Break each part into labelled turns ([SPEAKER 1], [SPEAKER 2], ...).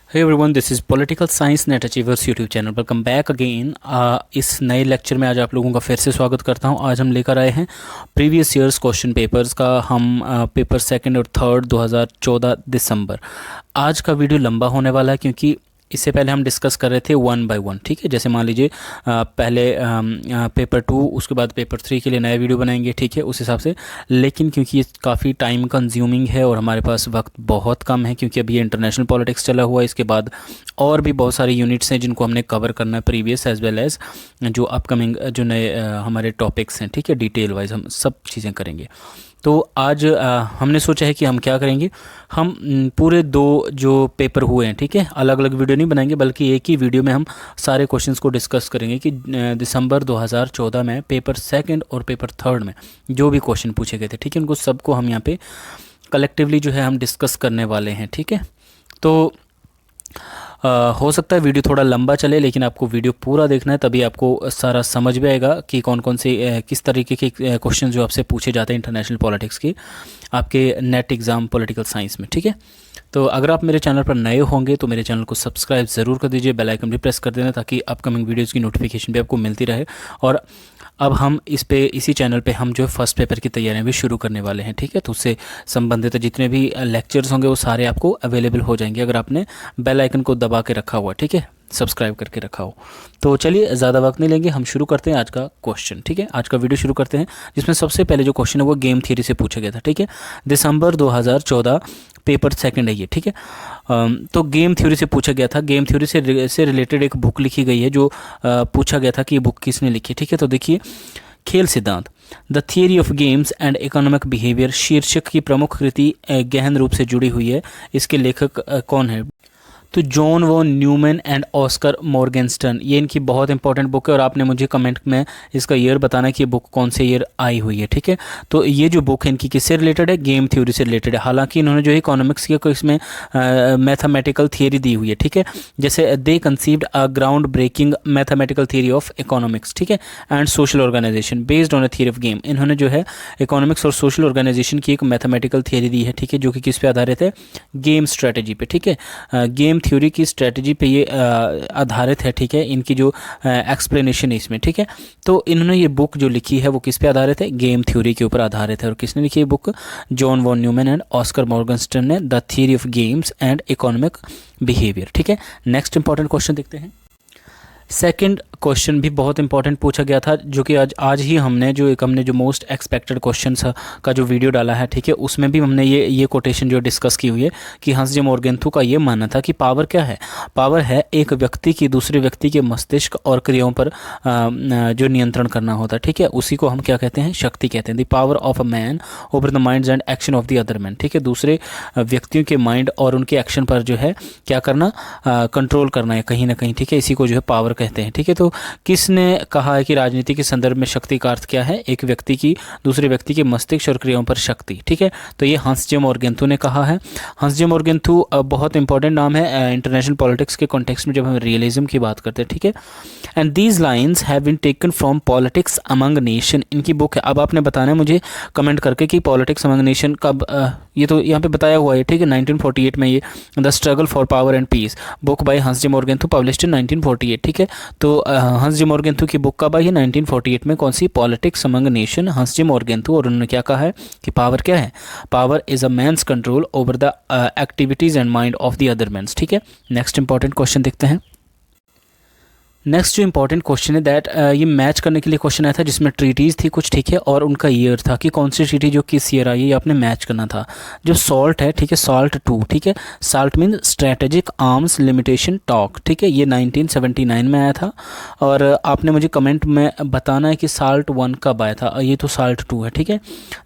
[SPEAKER 1] Hey everyone, this is political science NET achievers YouTube channel. Welcome back again. इस नए lecture में आज आप लोगों का फिर से स्वागत करता हूं। आज हम लेकर आए हैं प्रीवियस ईयर्स क्वेश्चन पेपर्स का। हम पेपर सेकंड और थर्ड 2014 दिसंबर। आज का वीडियो लंबा होने वाला है क्योंकि इससे पहले हम डिस्कस कर रहे थे वन बाय वन। ठीक है, जैसे मान लीजिए पहले पेपर 2, उसके बाद पेपर 3 के लिए नया वीडियो बनाएंगे। ठीक है, उस हिसाब से। लेकिन क्योंकि ये काफ़ी टाइम कंज्यूमिंग है और हमारे पास वक्त बहुत कम है, क्योंकि अभी ये इंटरनेशनल पॉलिटिक्स चला हुआ है। इसके बाद और भी बहुत सारी यूनिट्स हैं जिनको हमने कवर करना है, प्रीवियस एज वेल एज जो अपकमिंग जो नए हमारे टॉपिक्स हैं। ठीक है, डिटेल वाइज हम सब चीज़ें करेंगे। तो आज हमने सोचा है कि हम क्या करेंगे, हम पूरे 2 जो पेपर हुए हैं, ठीक है, अलग अलग वीडियो नहीं बनाएंगे, बल्कि एक ही वीडियो में हम सारे क्वेश्चंस को डिस्कस करेंगे कि दिसंबर 2014 में पेपर सेकंड और पेपर थर्ड में जो भी क्वेश्चन पूछे गए थे, ठीक है, उनको सबको हम यहाँ पे कलेक्टिवली जो है हम डिस्कस करने वाले हैं। ठीक है, तो हो सकता है वीडियो थोड़ा लंबा चले, लेकिन आपको वीडियो पूरा देखना है, तभी आपको सारा समझ में आएगा कि कौन कौन से किस तरीके के क्वेश्चन जो आपसे पूछे जाते हैं इंटरनेशनल पॉलिटिक्स के आपके नेट एग्ज़ाम पॉलिटिकल साइंस में। ठीक है, तो अगर आप मेरे चैनल पर नए होंगे तो मेरे चैनल को सब्सक्राइब ज़रूर कर दीजिए, बेल आइकन भी प्रेस कर देना ताकि अपकमिंग वीडियोज़ की नोटिफिकेशन भी आपको मिलती रहे। और अब हम इसी चैनल पे हम जो फर्स्ट पेपर की तैयारियां भी शुरू करने वाले हैं। ठीक है, तो उससे संबंधित जितने भी लेक्चर्स होंगे वो सारे आपको अवेलेबल हो जाएंगे अगर आपने बेल आइकन को दबा के रखा हुआ, ठीक है, सब्सक्राइब करके रखा हो। तो चलिए ज़्यादा वक्त नहीं लेंगे, हम शुरू करते हैं आज का क्वेश्चन। ठीक है, आज का वीडियो शुरू करते हैं, जिसमें सबसे पहले जो क्वेश्चन है वो गेम थियरी से पूछा गया था। ठीक है, दिसंबर 2014 पेपर सेकंड है ये। ठीक है, तो गेम थ्योरी से पूछा गया था। गेम थ्योरी से रिलेटेड एक बुक लिखी गई है जो पूछा गया था कि ये बुक किसने लिखी। ठीक है, तो देखिए, खेल सिद्धांत the theory of games and economic behaviour शीर्षक की प्रमुख कृति गहन रूप से जुड़ी हुई है। इसके लेखक कौन है? तो John von Neumann and Oskar Morgenstern, ये इनकी बहुत इंपॉर्टेंट बुक है और आपने मुझे कमेंट में इसका ईयर बताना कि ये बुक कौन से ईयर आई हुई है। ठीक है, तो ये जो बुक है इनकी किससे रिलेटेड है? गेम थ्योरी से रिलेटेड है। हालांकि इन्होंने जो है इकोनॉमिक्स की कोई इसमें मैथमेटिकल थियरी दी हुई है। ठीक है, जैसे they conceived a ground breaking mathematical theory of economics, ठीक है, and social organization based on a theory of game. इन्होंने जो है इकोनॉमिक्स और सोशल ऑर्गेनाइजेशन की एक मैथमेटिकल थियरी दी है। ठीक है, जो कि किस पे आधारित है? गेम स्ट्रेटेजी पे। ठीक है, गेम थ्योरी की स्ट्रेटजी पे ये आधारित है। ठीक है, इनकी जो एक्सप्लेनेशन है इसमें। ठीक है, तो इन्होंने ये बुक जो लिखी है वो किस पे आधारित है? गेम थ्योरी के ऊपर आधारित है। और किसने लिखी है book? John von Neumann and Oskar Morgenstern ने, the theory of games and economic behaviour. ठीक है, नेक्स्ट इंपॉर्टेंट क्वेश्चन देखते हैं। सेकंड क्वेश्चन भी बहुत इंपॉर्टेंट पूछा गया था, जो कि आज ही हमने जो मोस्ट एक्सपेक्टेड क्वेश्चन का जो वीडियो डाला है। ठीक है, उसमें भी हमने ये कोटेशन जो डिस्कस की हुई है कि हंस जे मॉर्गेंथु का ये मानना था कि पावर क्या है? पावर है एक व्यक्ति की दूसरे व्यक्ति के मस्तिष्क और क्रियाओं पर जो नियंत्रण करना होता है। ठीक है, उसी को हम क्या कहते हैं? शक्ति कहते हैं। The power of a man over the minds and action of the other man. ठीक है, दूसरे व्यक्तियों के माइंड और उनके एक्शन पर जो है क्या करना? कंट्रोल करना है कहीं ना कहीं। ठीक है, इसी को जो है पावर कहते हैं। ठीक है, तो किसने कहा है कि राजनीति के संदर्भ में शक्ति का अर्थ क्या है? एक व्यक्ति की दूसरे व्यक्ति के मस्तिष्क और क्रियाओं पर शक्ति। ठीक है, तो ये हंस जे मॉर्गेंथु ने कहा है। हंस जे मॉर्गेंथु बहुत इंपॉर्टेंट नाम है इंटरनेशनल पॉलिटिक्स के कॉन्टेक्स्ट में जब हम रियलिज्म की बात करते हैं। ठीक है, and these lines have been taken from politics among nation, इनकी बुक है। अब आपने बताना है मुझे कमेंट करके कि पॉलिटिक्स अमंग नेशन कब, ये तो यहाँ पे बताया हुआ है। ठीक है, 1948 में ये the struggle for power and peace, book by Hans J मॉर्गेंथु, published in 1948। ठीक है, तो हंस जे मॉर्गेंथु की बुक कब आई है? 1948 में। कौन सी? पॉलिटिक्स अमंग नेशन, हंस जे मॉर्गेंथु। और उन्होंने क्या कहा है कि पावर क्या है? Power is a man's control over the activities and mind of the other man's. ठीक है, नेक्स्ट इंपॉर्टेंट क्वेश्चन देखते हैं। नेक्स्ट जो इंपॉर्टेंट क्वेश्चन है दैट ये मैच करने के लिए क्वेश्चन आया था, जिसमें ट्रीटीज़ थी कुछ। ठीक है, और उनका ईयर था कि कौन सी ट्रीटी जो किस ईयर आई है, ये आपने मैच करना था। जो सॉल्ट है, ठीक है, सॉल्ट 2, ठीक है, salt mean strategic arms limitation talk. ठीक है, ये 1979 में आया था। और आपने मुझे कमेंट में बताना है कि साल्ट 1 कब आया था। ये तो साल्ट 2 है। ठीक है,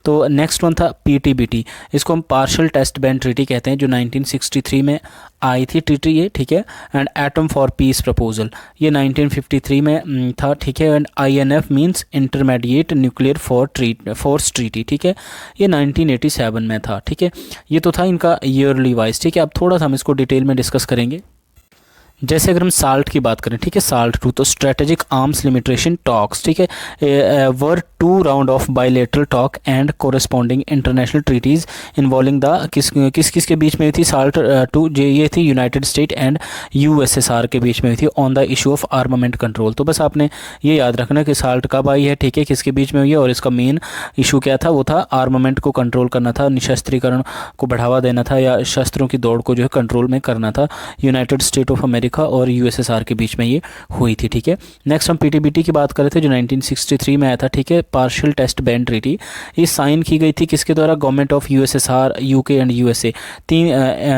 [SPEAKER 1] तो नेक्स्ट वन था PTBT, इसको हम पार्शल टेस्ट बैन ट्रीटी कहते हैं, जो 1963 में आई थी ट्रीटी ये। ठीक है, and atom for piece proposal, ये 1953 में था। ठीक है, and INF means intermediate nuclear force treaty. ठीक है, ये 1987 में था। ठीक है, ये तो था इनका ईयरली वाइज। ठीक है, अब थोड़ा सा हम इसको डिटेल में डिस्कस करेंगे। जैसे अगर हम साल्ट की बात करें, ठीक है, साल्ट टू, तो स्ट्रेटेजिक आर्म्स लिमिटेशन टॉक्स, ठीक है, were 2 round of bilateral talk and corresponding international treaties involving the किस के बीच में हुई थी साल्ट टू, ये थी यूनाइटेड स्टेट एंड यूएसएसआर के बीच में हुई थी on the issue of armament control. तो बस आपने ये याद रखना कि साल्ट कब आई है, ठीक है, किसके बीच में हुई है, और इसका मेन इशू क्या था, वो था आर्मामेंट को कंट्रोल करना था, निशस्त्रीकरण को बढ़ावा देना था, या शस्त्रों की दौड़ को जो है कंट्रोल में करना था। यूनाइटेड स्टेट ऑफ अमेरिका और यूएसएसआर के बीच में ये हुई थी, ठीक है। नेक्स्ट हम पीटीबीटी की बात कर रहे थे जो 1963 में आया था, ठीक है, पार्शियल टेस्ट बैन ट्रीटी। ये साइन की गई थी किसके द्वारा, government of USSR, UK and USA,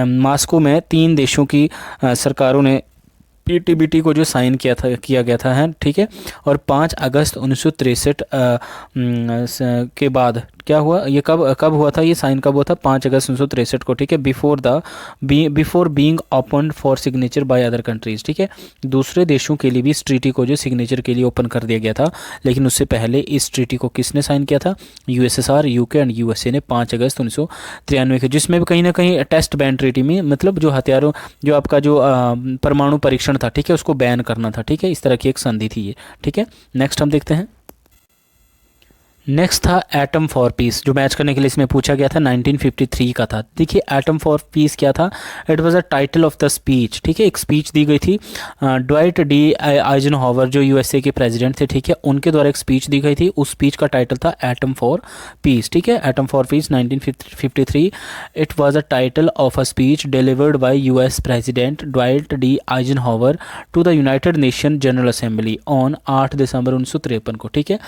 [SPEAKER 1] Moscow में 3 देशों की सरकारों ने पीटीबीटी को जो साइन किया गया था है, ठीक है। और 5 अगस्त 1963 के बाद क्या हुआ, ये कब हुआ था, ये साइन कब हुआ था, 5 अगस्त 1963 को, ठीक है, before being open for signature by other countries, ठीक है। दूसरे देशों के लिए भी इस ट्रीटी को जो सिग्नेचर के लिए ओपन कर दिया गया था, लेकिन उससे पहले इस ट्रीटी को किसने साइन किया था, यूएसएसआर, यूके एंड यूएसए ने 5 अगस्त 1993 के, जिसमें भी कहीं ना कहीं टेस्ट बैन ट्रीटी में मतलब जो हथियारों, जो आपका जो परमाणु परीक्षण था, ठीक है, उसको बैन करना था, ठीक है, इस तरह की एक संधि थी ये, ठीक है। नेक्स्ट हम देखते हैं, नेक्स्ट था एटम फॉर पीस, जो मैच करने के लिए इसमें पूछा गया था, 1953 का था। देखिए एटम फॉर पीस क्या था, it was a title of the speech, ठीक है, एक स्पीच दी गई थी, ड्वाइट डी आइजनहावर जो यूएसए के प्रेसिडेंट थे, ठीक है, उनके द्वारा एक स्पीच दी गई थी, उस स्पीच का टाइटल था एटम फॉर पीस, ठीक है, atom for peace 1953। It was a title of a speech delivered by US president Dwight D Eisenhower to the United Nation General Assembly on 8 December 1953 को, ठीक है।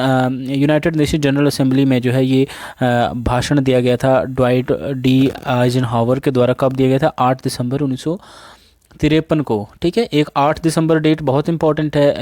[SPEAKER 1] यूनाइटेड नेशन जनरल असेंबली में जो है ये भाषण दिया गया था ड्वाइट डी आइजनहावर के द्वारा, कब दिया गया था, 8 दिसंबर 1953 को, ठीक है। एक 8 दिसंबर डेट बहुत इंपॉर्टेंट है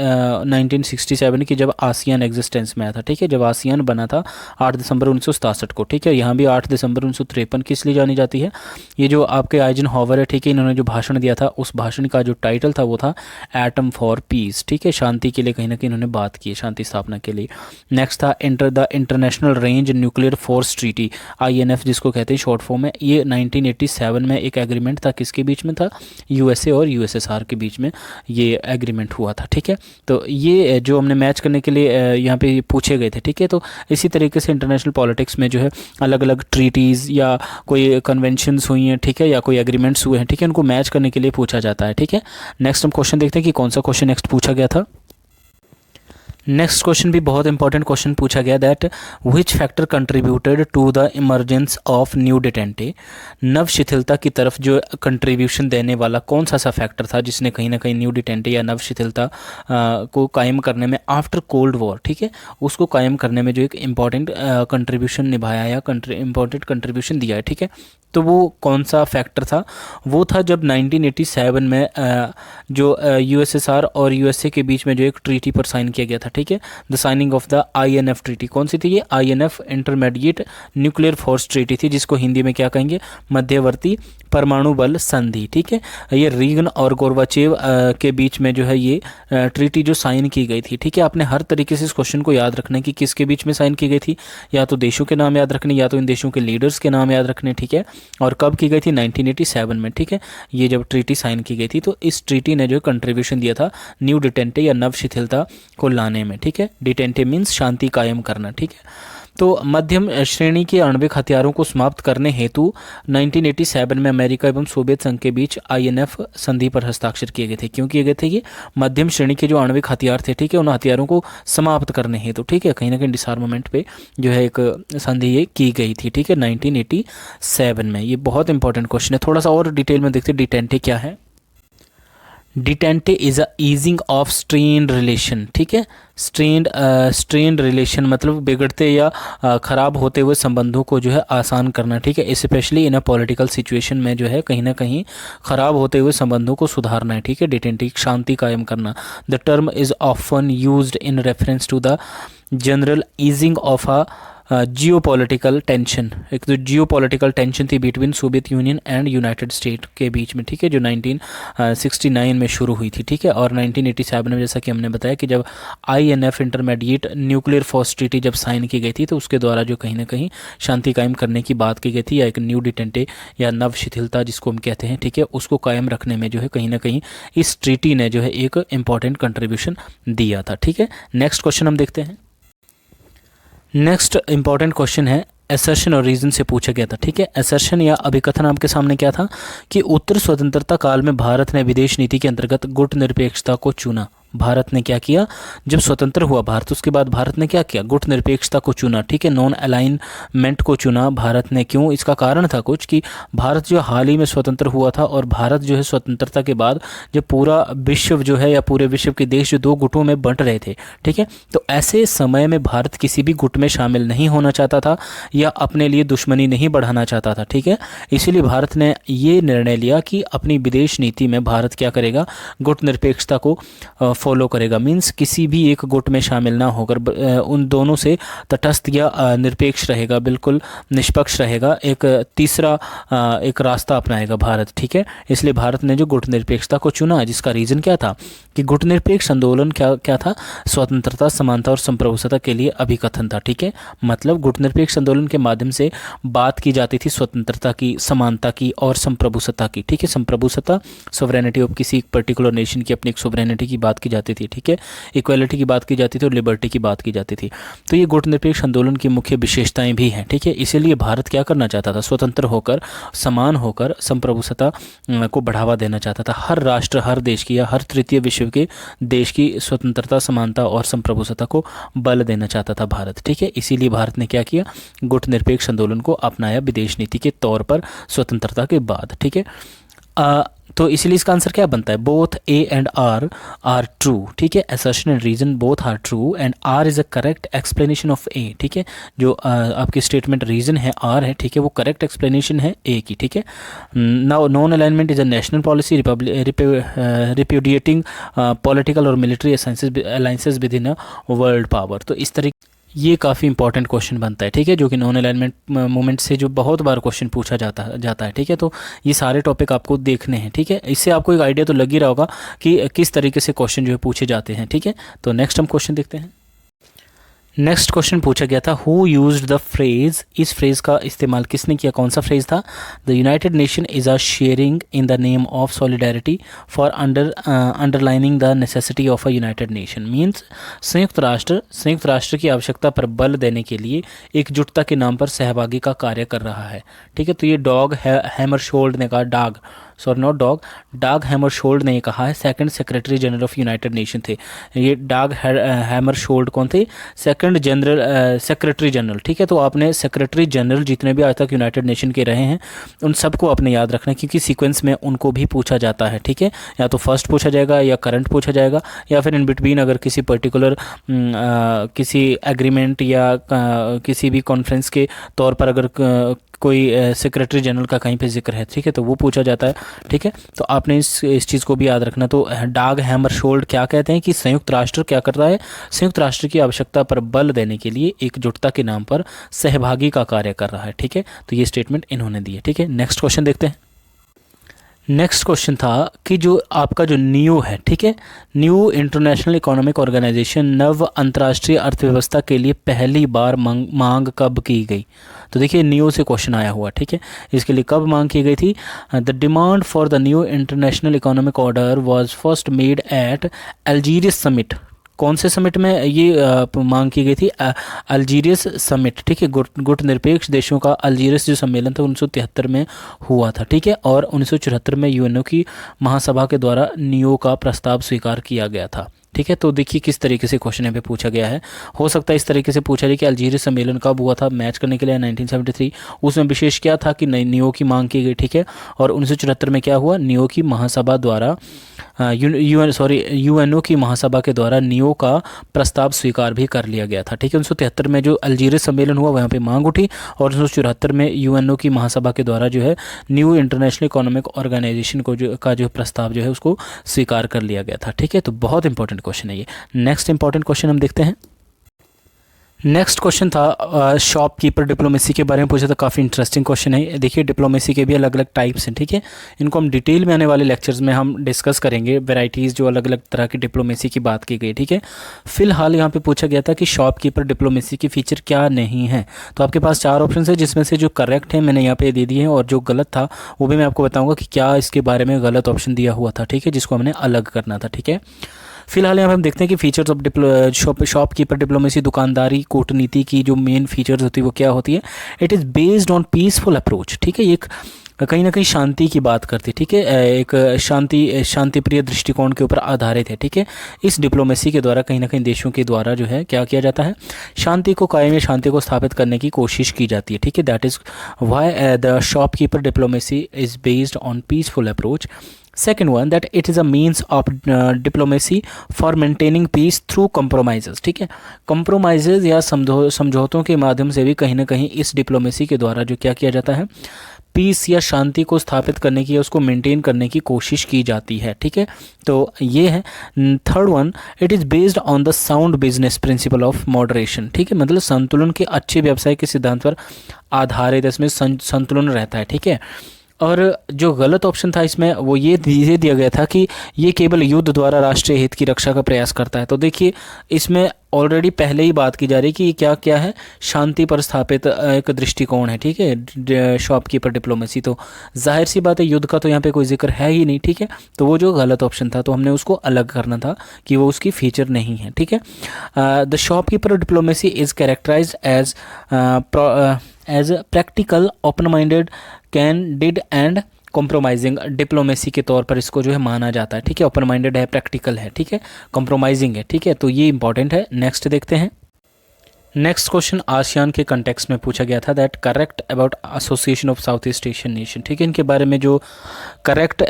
[SPEAKER 1] 1967 की, जब आसियान एग्जिस्टेंस में आया था, ठीक है, जब आसियान बना था 8 दिसंबर 1967 को, ठीक है। यहाँ भी 8 दिसंबर 1953 किस लिए जानी जाती है, ये जो आपके आइजनहावर है, ठीक है, इन्होंने जो भाषण दिया था उस भाषण का जो टाइटल था वो था एटम फॉर पीस, ठीक है, शांति के लिए कहीं ना कहीं इन्होंने बात की, शांति स्थापना के लिए। नेक्स्ट था the international range nuclear force treaty, INF जिसको कहते हैं शॉर्ट फॉर्म में, ये 1987 में एक एग्रीमेंट था, किसके बीच में था, यूएसए और यूएसएसआर के बीच में ये एग्रीमेंट हुआ था, ठीक है। तो ये जो हमने मैच करने के लिए यहाँ पे पूछे गए थे, ठीक है। तो इसी तरीके से इंटरनेशनल पॉलिटिक्स में जो है अलग अलग ट्रीटीज़ या कोई कन्वेंशंस हुई हैं, ठीक है, या कोई एग्रीमेंट्स हुए हैं, ठीक है, उनको मैच करने के लिए पूछा जाता है, ठीक है। नेक्स्ट हम क्वेश्चन देखते हैं कि कौन सा क्वेश्चन नेक्स्ट पूछा गया था। नेक्स्ट क्वेश्चन भी बहुत इंपॉर्टेंट क्वेश्चन पूछा गया, that which factor contributed to the emergence of new detente, नव शिथिलता की तरफ जो कंट्रीब्यूशन देने वाला कौन सा फैक्टर था जिसने कहीं ना कहीं न्यू डिटेंटे या नव शिथिलता को कायम करने में आफ्टर कोल्ड वॉर, ठीक है, उसको कायम करने में जो एक इम्पॉर्टेंट कंट्रीब्यूशन निभाया या इम्पॉर्टेंट कंट्रीब्यूशन दिया है, ठीक है। तो वो कौन सा फैक्टर था, वो था जब 1987 में जो यूएसएसआर और यूएसए के बीच में जो एक ट्रीटी पर साइन किया गया था, ठीक है, the signing off the INF treaty. कौन सी थी ये, INF intermediate nuclear force treaty थी, जिसको हिंदी में क्या कहेंगे, मध्यवर्ती परमाणु बल संधि, ठीक है। ये रीगन और गोर्बाचेव के बीच में जो है ये ट्रीटी जो साइन की गई थी, ठीक है। आपने हर तरीके से इस क्वेश्चन को याद रखना है कि किसके बीच में साइन की गई थी, या तो देशों के नाम याद रखने, या तो इन देशों के लीडर्स के नाम याद रखने, ठीक है, और कब की गई थी, 1987 में, ठीक है। ये जब ट्रीटी साइन की गई थी, तो इस ट्रीटी ने जो कंट्रीब्यूशन दिया था न्यू डिटेंटे या नव शिथिलता को लाने में, ठीक है। डिटेंटे मीन्स शांति कायम करना, ठीक है। तो मध्यम श्रेणी के आणविक हथियारों को समाप्त करने हेतु 1987 में अमेरिका एवं सोवियत संघ के बीच INF संधि पर हस्ताक्षर किए गए थे। क्यों किए गए थे, ये मध्यम श्रेणी के जो आणविक हथियार थे, ठीक है, उन हथियारों को समाप्त करने हेतु, ठीक है, कहीं ना कहीं डिसआर्मामेंट पे जो है एक संधि ये की गई थी, ठीक है, 1987 में। ये बहुत इंपॉर्टेंट क्वेश्चन है, थोड़ा सा और डिटेल में देखते हैं डिटेंटे क्या है। Detente is a easing of strain relation, ठीक है, स्ट्रेन रिलेशन मतलब बिगड़ते या ख़राब होते हुए संबंधों को जो है आसान करना, ठीक है, specially in a political situation में जो है कहीं ना कहीं ख़राब होते हुए संबंधों को सुधारना है, ठीक है, डिटेंटे शांति कायम करना। The term is often used in reference to the general easing of a geopolitical tension, एक तो जियोपॉलिटिकल टेंशन थी between Soviet Union and United State के बीच में, ठीक है, जो 1969 में शुरू हुई थी, ठीक है। और 1987 में जैसा कि हमने बताया कि जब INF intermediate nuclear force treaty जब साइन की गई थी तो उसके द्वारा जो कहीं ना कहीं शांति कायम करने की बात की गई थी, या एक न्यू डिटेंटे या नव शिथिलता जिसको हम कहते हैं, ठीक है, उसको कायम रखने में जो है कहीं ना कहीं इस ट्रीटी ने जो है एक इम्पॉर्टेंट कंट्रीब्यूशन दिया था, ठीक है। नेक्स्ट क्वेश्चन हम देखते हैं। नेक्स्ट इंपॉर्टेंट क्वेश्चन है असर्शन और रीजन से पूछा गया था, ठीक है। असर्शन या अभिकथन आपके सामने क्या था कि उत्तर स्वतंत्रता काल में भारत ने विदेश नीति के अंतर्गत गुटनिरपेक्षता को चुना। भारत ने क्या किया, जब स्वतंत्र हुआ भारत उसके बाद भारत ने क्या किया, गुटनिरपेक्षता को चुना, ठीक है, नॉन अलाइनमेंट को चुना भारत ने। क्यों, इसका कारण था कुछ कि भारत जो हाल ही में स्वतंत्र हुआ था और भारत जो है स्वतंत्रता के बाद जब पूरा विश्व जो है या पूरे विश्व के देश जो दो गुटों में बंट रहे थे, ठीक है, तो ऐसे समय में भारत किसी भी गुट में शामिल नहीं होना चाहता था या अपने लिए दुश्मनी नहीं बढ़ाना चाहता था, ठीक है। इसीलिए भारत ने ये निर्णय लिया कि अपनी विदेश नीति में भारत क्या करेगा, गुटनिरपेक्षता को फॉलो करेगा। मींस किसी भी एक गुट में शामिल ना होकर उन दोनों से तटस्थ या निरपेक्ष रहेगा, बिल्कुल निष्पक्ष रहेगा, एक तीसरा एक रास्ता अपनाएगा भारत, ठीक है। इसलिए भारत ने जो गुटनिरपेक्षता को चुना, जिसका रीज़न क्या था कि गुटनिरपेक्ष आंदोलन क्या था, स्वतंत्रता, समानता और संप्रभुता के लिए अभिकथन था, ठीक है। मतलब गुटनिरपेक्ष आंदोलन के माध्यम से बात की जाती थी स्वतंत्रता की, समानता की और संप्रभुता की, ठीक है। संप्रभुता सोवरेनिटी ऑफ किसी पर्टिकुलर नेशन की, अपनी एक सोवरेनिटी की बात की जाती थी, ठीक है। इक्वालिटी की बात की जाती थी और लिबर्टी की बात की जाती थी। तो ये गुटनिरपेक्ष आंदोलन की मुख्य विशेषताएं भी हैं, ठीक है। इसीलिए भारत क्या करना चाहता था, स्वतंत्र होकर, समान होकर संप्रभुता को बढ़ावा देना चाहता था। हर राष्ट्र, हर देश की या हर तृतीय विश्व के देश की स्वतंत्रता, समानता और संप्रभुता को बल देना चाहता था भारत, ठीक है। इसीलिए भारत ने क्या किया, गुटनिरपेक्ष आंदोलन को अपनाया विदेश नीति के तौर पर स्वतंत्रता के बाद, ठीक है। तो इसलिए इसका आंसर क्या बनता है, both A and R are true, ठीक है। Assertion and reason both are true and R is a correct explanation of A, ठीक है। जो आपकी स्टेटमेंट रीजन है आर है, ठीक है, वो करेक्ट एक्सप्लेनेशन है ए की, ठीक है। Now non alignment is a national policy repudiating political और military alliances within a world power. तो इस तरीके ये काफ़ी इंपॉर्टेंट क्वेश्चन बनता है, ठीक है, जो कि नॉन अलाइनमेंट मूवमेंट से जो बहुत बार क्वेश्चन पूछा जाता है, ठीक है। तो ये सारे टॉपिक आपको देखने हैं, ठीक है। इससे आपको एक आइडिया तो लग ही रहा होगा कि किस तरीके से क्वेश्चन जो है पूछे जाते हैं, ठीक है। तो नेक्स्ट हम क्वेश्चन देखते हैं। नेक्स्ट क्वेश्चन पूछा गया था हु यूज्ड द फ्रेज, इस फ्रेज का इस्तेमाल किसने किया, कौन सा फ्रेज था, the United nation is a sharing in the name of solidarity for underlining the necessity of a United nation. Means संयुक्त राष्ट्र की आवश्यकता पर बल देने के लिए एकजुटता के नाम पर सहभागी का कार्य कर रहा है, ठीक है। तो ये हैमरशोल्ड ने कहा, डाग हैमरशोल्ड ने कहा है, second secretary general of United nation थे ये। डाग हैमरशोल्ड कौन थे, सेकंड सेक्रेटरी जनरल, ठीक है। तो आपने सेक्रेटरी जनरल जितने भी आज तक यूनाइटेड नेशन के रहे हैं उन सबको आपने याद रखना है, क्योंकि सीक्वेंस में उनको भी पूछा जाता है, ठीक है। या तो फर्स्ट पूछा जाएगा या करंट पूछा जाएगा या फिर इन बिटवीन अगर किसी पर्टिकुलर किसी एग्रीमेंट या किसी भी कॉन्फ्रेंस के तौर पर अगर कोई सेक्रेटरी जनरल का कहीं पे जिक्र है, ठीक है, तो वो पूछा जाता है, ठीक है। तो आपने इस चीज़ को भी याद रखना। तो डाग हैमरशोल्ड क्या कहते हैं कि संयुक्त राष्ट्र क्या कर रहा है, संयुक्त राष्ट्र की आवश्यकता पर बल देने के लिए एकजुटता के नाम पर सहभागी का कार्य कर रहा है, ठीक है। तो ये स्टेटमेंट इन्होंने दी है, ठीक है। नेक्स्ट क्वेश्चन देखते हैं। नेक्स्ट क्वेश्चन था कि जो आपका जो न्यू है, ठीक है, न्यू इंटरनेशनल इकोनॉमिक ऑर्गेनाइजेशन, नव अंतर्राष्ट्रीय अर्थव्यवस्था के लिए पहली बार मांग कब की गई। तो देखिए न्यू से क्वेश्चन आया हुआ, ठीक है। इसके लिए कब मांग की गई थी, the demand for the new international economic order was first made at अल्जीरियस summit. कौन से समिट में ये मांग की गई थी, अल्जीरियस समिट, ठीक है। गुट निरपेक्ष देशों का अल्जीरियस जो सम्मेलन था 1973 में हुआ था, ठीक है। और 1974 में यूएनओ की महासभा के द्वारा न्यू का प्रस्ताव स्वीकार किया गया था, ठीक है। तो देखिए किस तरीके से क्वेश्चन यहाँ पे पूछा गया है। हो सकता है इस तरीके से पूछा जाए कि अल्जीरिया सम्मेलन कब हुआ था, मैच करने के लिए 1973, उसमें विशेष क्या था कि न्यू की मांग की गई, ठीक है। और 1974 में क्या हुआ, न्यू की महासभा द्वारा यूएनओ की महासभा के द्वारा न्यू का प्रस्ताव स्वीकार भी कर लिया गया था, ठीक है। 1973 में जो अल्जीरिया सम्मेलन हुआ वहाँ पे मांग उठी और 1974 में यूएनओ की महासभा के द्वारा जो है न्यू इंटरनेशनल इकोनॉमिक ऑर्गेनाइजेशन को जो प्रस्ताव जो है उसको स्वीकार कर लिया गया था, ठीक है। तो बहुत इंपॉर्टेंट क्वेश्चन है ये। नेक्स्ट इंपॉर्टेंट क्वेश्चन हम देखते हैं। नेक्स्ट क्वेश्चन था शॉपकीपर डिप्लोमेसी के बारे में पूछा था। काफ़ी इंटरेस्टिंग क्वेश्चन है। देखिए डिप्लोमेसी के भी अलग अलग टाइप्स हैं, ठीक है। इनको हम डिटेल में आने वाले लेक्चर्स में हम डिस्कस करेंगे, वैरायटीज़ जो अलग अलग तरह की डिप्लोमेसी की बात की गई, ठीक है। फिलहाल यहाँ पे पूछा गया था कि शॉपकीपर डिप्लोमेसी की फ़ीचर क्या नहीं है। तो आपके पास 4 ऑप्शन है, जिसमें से जो करेक्ट है मैंने यहाँ पे दे दिए हैं, और जो गलत था वो भी मैं आपको बताऊँगा कि क्या इसके बारे में गलत ऑप्शन दिया हुआ था, ठीक है, जिसको हमने अलग करना था, ठीक है। फिलहाल यहाँ पे हम देखते हैं कि फीचर्स ऑफ शॉपकीपर डिप्लोमेसी, दुकानदारी कूटनीति की जो मेन फीचर्स होती है वो क्या होती है। It is based on peaceful approach, ठीक है। ये एक कहीं ना कहीं शांति की बात करती है, ठीक है। एक शांति प्रिय दृष्टिकोण के ऊपर आधारित है, ठीक है। इस डिप्लोमेसी के द्वारा कहीं ना कहीं देशों के द्वारा जो है क्या किया जाता है, शांति को कायम या शांति को स्थापित करने की कोशिश की जाती है, ठीक है। That is why the shopkeeper diplomacy is based on peaceful approach. Second one, that it is a means of diplomacy for maintaining peace through compromises, ठीक है। compromises या समझौतों के माध्यम से भी कहीं ना कहीं इस डिप्लोमेसी के द्वारा जो क्या किया जाता है, पीस या शांति को स्थापित करने की या उसको मेंटेन करने की कोशिश की जाती है, ठीक है। तो ये है। Third one, it is based on the sound business principle of moderation, ठीक है। मतलब संतुलन के अच्छे व्यवसाय के सिद्धांत पर आधारित इसमें संतुलन रहता है, ठीक है। और जो गलत ऑप्शन था इसमें वो ये दिया गया था कि ये केवल युद्ध द्वारा राष्ट्रीय हित की रक्षा का प्रयास करता है। तो देखिए इसमें ऑलरेडी पहले ही बात की जा रही है कि ये क्या क्या है, शांति पर स्थापित एक दृष्टिकोण है, ठीक है, शॉपकीपर डिप्लोमेसी। तो जाहिर सी बात है युद्ध का तो यहाँ पे कोई जिक्र है ही नहीं, ठीक है। तो वो जो गलत ऑप्शन था तो हमने उसको अलग करना था कि वो उसकी फीचर नहीं है, ठीक है। The shopkeeper diplomacy is characterize as practical, open minded, candid and compromising diplomacy के तौर पर इसको जो है माना जाता है, ठीक है। ओपन माइंडेड है, प्रैक्टिकल है, ठीक है, कॉम्प्रोमाइजिंग है, ठीक है। तो ये इंपॉर्टेंट है। नेक्स्ट देखते हैं। नेक्स्ट क्वेश्चन आसियान के कंटेक्स्ट में पूछा गया था, that correct about association of south east Asian nation, ठीक है। इनके बारे में जो करेक्ट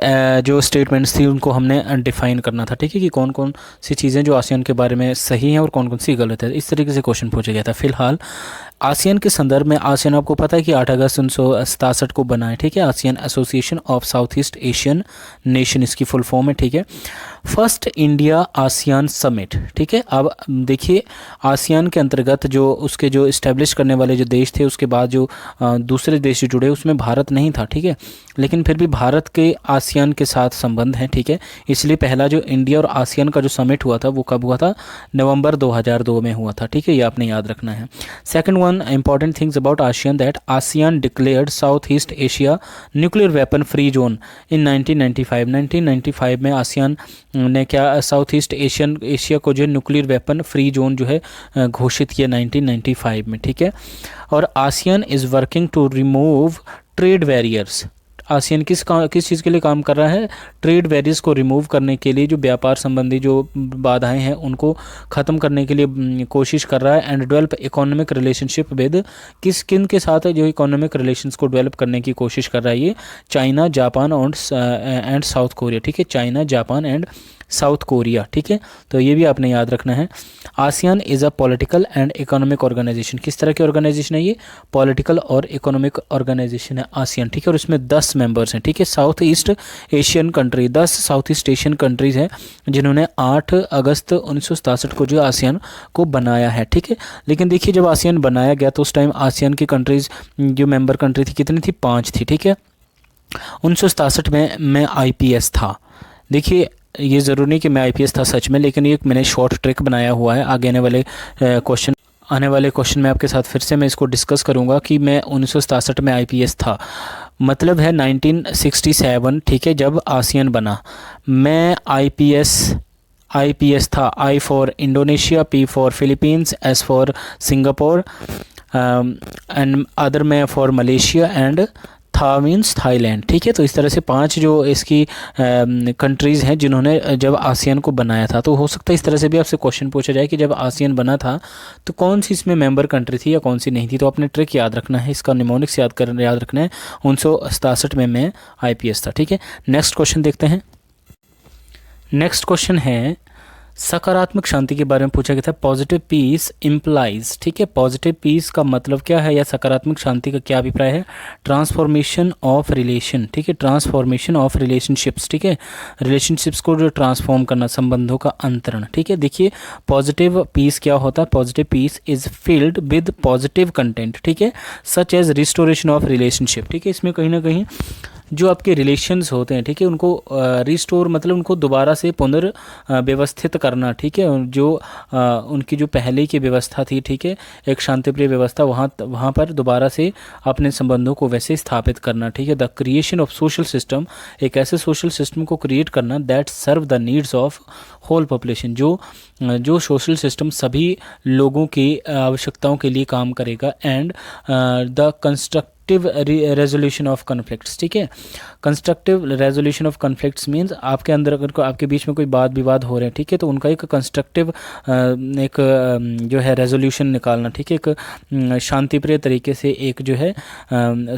[SPEAKER 1] जो स्टेटमेंट्स थी उनको हमने डिफाइन करना था, ठीक है, कि कौन कौन सी चीज़ें जो आसियान के बारे में सही हैं और कौन कौन सी गलत है। इस तरीके से क्वेश्चन पूछा गया था। फिलहाल आसियान के संदर्भ में, आसियान आपको पता है कि 8 अगस्त 1967 को बना है, ठीक है। ASEAN association of south east Asian nation इसकी फुल फॉर्म है, ठीक है। फर्स्ट इंडिया आसियान समिट, ठीक है। अब देखिए आसियान के अंतर्गत जो उसके जो इस्टेब्लिश करने वाले जो देश थे, उसके बाद जो दूसरे देश जो जुड़े उसमें भारत नहीं था, ठीक है। लेकिन फिर भी भारत के आसियान के साथ संबंध हैं, ठीक है। इसलिए पहला जो इंडिया और आसियान का जो समिट हुआ था वो कब हुआ था, नवंबर 2002 में हुआ था, ठीक है। ये आपने याद रखना है। Second one important things about ASEAN, that ASEAN declared south East Asia nuclear weapon free zone इन 1995 में आसियान ने क्या साउथ ईस्ट एशिया को जो है न्यूक्लियर वेपन फ्री जोन जो है घोषित किया 1995 में, ठीक है। और ASEAN is working to remove trade barriers. ASEAN किस चीज़ के लिए काम कर रहा है, ट्रेड बैरियर्स को रिमूव करने के लिए, जो व्यापार संबंधी जो बाधाएं हैं उनको ख़त्म करने के लिए कोशिश कर रहा है। And develop economic relationship with, किन के साथ है जो इकोनॉमिक रिलेशंस को डेवलप करने की कोशिश कर रहा है ये, China, Japan and South Korea, ठीक है। China, Japan and South Korea, ठीक है। तो ये भी आपने याद रखना है। ASEAN is a political and economic organization, किस तरह की ऑर्गेनाइजेशन है ये, पॉलिटिकल और इकोनॉमिक ऑर्गेनाइजेशन है आसियान, ठीक है। और इसमें 10 मेंबर्स हैं, ठीक है। South east Asian country, 10 south east Asian countries हैं जिन्होंने 8 अगस्त 1967 को जो आसियान को बनाया है, ठीक है। लेकिन देखिए जब आसियान बनाया गया तो उस टाइम आसियान की कंट्रीज़ जो मेंबर कंट्री थी कितनी थी, 5 थी, ठीक है। 1967 में IPS था। देखिए ये ज़रूरी नहीं कि मैं IPS था सच में, लेकिन ये मैंने शॉर्ट ट्रिक बनाया हुआ है। आगे आने वाले क्वेश्चन में आपके साथ फिर से मैं इसको डिस्कस करूंगा कि मैं 1967 में IPS था, मतलब है 1967, ठीक है, जब आसियान बना। मैं IPS था, I for Indonesia, P for Philippines, S for Singapore and other में फॉर मलेशिया एंड था मीन्स थाईलैंड, ठीक है। तो इस तरह से 5 जो इसकी कंट्रीज़ हैं जिन्होंने जब आसियान को बनाया था। तो हो सकता है इस तरह से भी आपसे क्वेश्चन पूछा जाए कि जब आसियान बना था तो कौन सी इसमें मेंबर कंट्री थी या कौन सी नहीं थी। तो आपने ट्रिक याद रखना है, इसका निमोनिक्स याद रखना है। 1967 में मैं IPS था, ठीक है। नेक्स्ट क्वेश्चन देखते हैं। नेक्स्ट क्वेश्चन है सकारात्मक शांति के बारे में पूछा गया था। पॉजिटिव पीस इम्प्लाइज, ठीक है, पॉजिटिव पीस का मतलब क्या है या सकारात्मक शांति का क्या अभिप्राय है? ट्रांसफॉर्मेशन ऑफ रिलेशन, ठीक है, ट्रांसफॉर्मेशन ऑफ रिलेशनशिप्स, ठीक है, रिलेशनशिप्स को जो ट्रांसफॉर्म करना, संबंधों का अंतरण, ठीक है। देखिए पॉजिटिव पीस क्या होता है? Positive peace is filled with positive content, ठीक है, such as restoration of relationship, ठीक है। इसमें कहीं ना कहीं जो आपके रिलेशंस होते हैं, ठीक है, उनको रिस्टोर मतलब उनको दोबारा से पुनर्व्यवस्थित करना, ठीक है, जो उनकी जो पहले की व्यवस्था थी, ठीक है, एक शांतिप्रिय व्यवस्था, वहाँ पर दोबारा से अपने संबंधों को वैसे स्थापित करना, ठीक है। The creation of social system, एक ऐसे सोशल सिस्टम को क्रिएट करना that serve the needs of whole population, जो सोशल सिस्टम सभी लोगों की आवश्यकताओं के लिए काम करेगा। And the constructive resolution of conflicts, ठीक है, constructive resolution of conflicts means आपके अंदर अगर आपके बीच में कोई वाद विवाद हो रहे हैं, ठीक है, तो उनका एक कंस्ट्रक्टिव एक जो है रेजोल्यूशन निकालना, ठीक है, एक शांतिप्रिय तरीके से एक जो है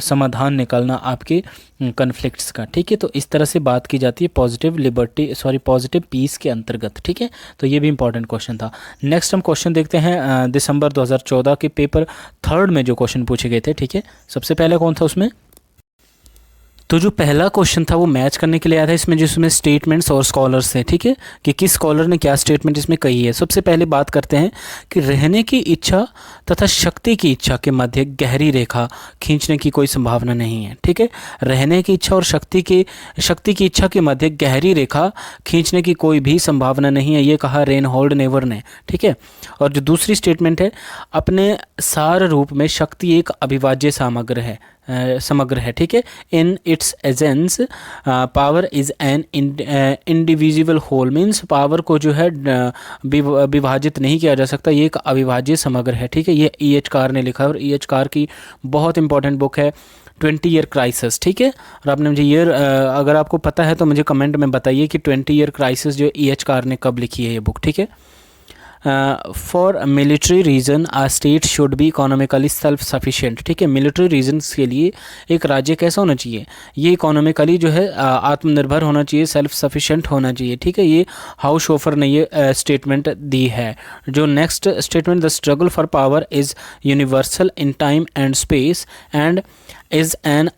[SPEAKER 1] समाधान निकालना आपके कॉन्फ्लिक्ट्स का, ठीक है। तो इस तरह से बात की जाती है पॉजिटिव पीस के अंतर्गत, ठीक है। तो ये भी इंपॉर्टेंट क्वेश्चन था। नेक्स्ट हम क्वेश्चन देखते हैं दिसंबर 2014 के पेपर 3 में जो क्वेश्चन पूछे गए थे, ठीक है। सबसे पहले कौन था उसमें? तो जो पहला क्वेश्चन था वो मैच करने के लिए आया था इसमें, जिसमें स्टेटमेंट्स और स्कॉलर्स हैं, ठीक है, कि किस स्कॉलर ने क्या स्टेटमेंट इसमें कही है। सबसे पहले बात करते हैं कि रहने की इच्छा तथा शक्ति की इच्छा के मध्य गहरी रेखा खींचने की कोई संभावना नहीं है, ठीक है। रहने की इच्छा और शक्ति की इच्छा के मध्य गहरी रेखा खींचने की कोई भी संभावना नहीं है, ये कहा रेनहोल्ड नेवर ने, ठीक है। और जो दूसरी स्टेटमेंट है, अपने सार रूप में शक्ति एक अविभाज्य समग्र है, ठीक है। In its essence power is an indivisible whole, means power को जो है विभाजित नहीं किया जा सकता, ये एक अविभाज्य समग्र है, ठीक है। ये E.H. कार ने लिखा है, और E.H. कार की बहुत इंपॉर्टेंट बुक है 20 ईयर क्राइसिस, ठीक है। और आपने मुझे ईयर अगर आपको पता है तो मुझे कमेंट में बताइए कि 20 ईयर क्राइसिस जो E.H. कार ने कब लिखी है ये बुक, ठीक है। For military reason a state should be economically self sufficient, ठीक है। मिलिट्री रीजन्स के लिए एक राज्य कैसा होना चाहिए? ये इकोनॉमिकली जो है आत्मनिर्भर होना चाहिए, सेल्फ सफिशिएंट होना चाहिए, ठीक है। ये हाउस शोफर ने ये स्टेटमेंट दी है। जो next statement, the struggle for power is universal in time and space and is an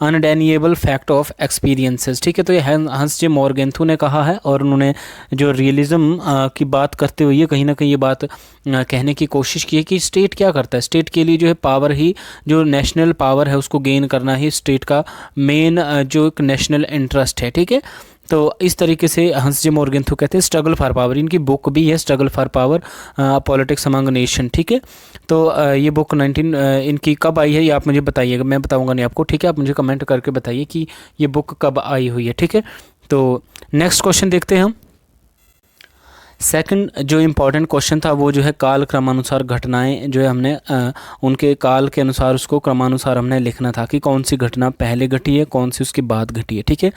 [SPEAKER 1] undeniable fact of experiences, ठीक है। तो ये हंस जे मॉर्गेंथू ने कहा है, और उन्होंने जो रियलिज्म की बात करते हुए कहीं ना कहीं ये बात कहने की कोशिश की है कि स्टेट क्या करता है, स्टेट के लिए जो है पावर ही, जो नेशनल पावर है उसको गेन करना ही स्टेट का मेन जो एक नेशनल इंटरेस्ट है, ठीक है। तो इस तरीके से हंस जे मॉर्गेंथू कहते हैं स्ट्रगल फॉर पावर, इनकी बुक भी है struggle for power politics among nation, ठीक है। तो ये बुक 19 इनकी कब आई है ये आप मुझे बताइएगा, मैं बताऊंगा नहीं आपको, ठीक है। आप मुझे कमेंट करके बताइए कि ये बुक कब आई हुई है, ठीक है। तो नेक्स्ट क्वेश्चन देखते हैं हम। सेकंड जो इम्पॉर्टेंट क्वेश्चन था वो जो है काल क्रमानुसार घटनाएं जो है हमने उनके काल के अनुसार उसको क्रमानुसार हमने लिखना था कि कौन सी घटना पहले घटी है, कौन सी उसके बाद घटी है, ठीक है।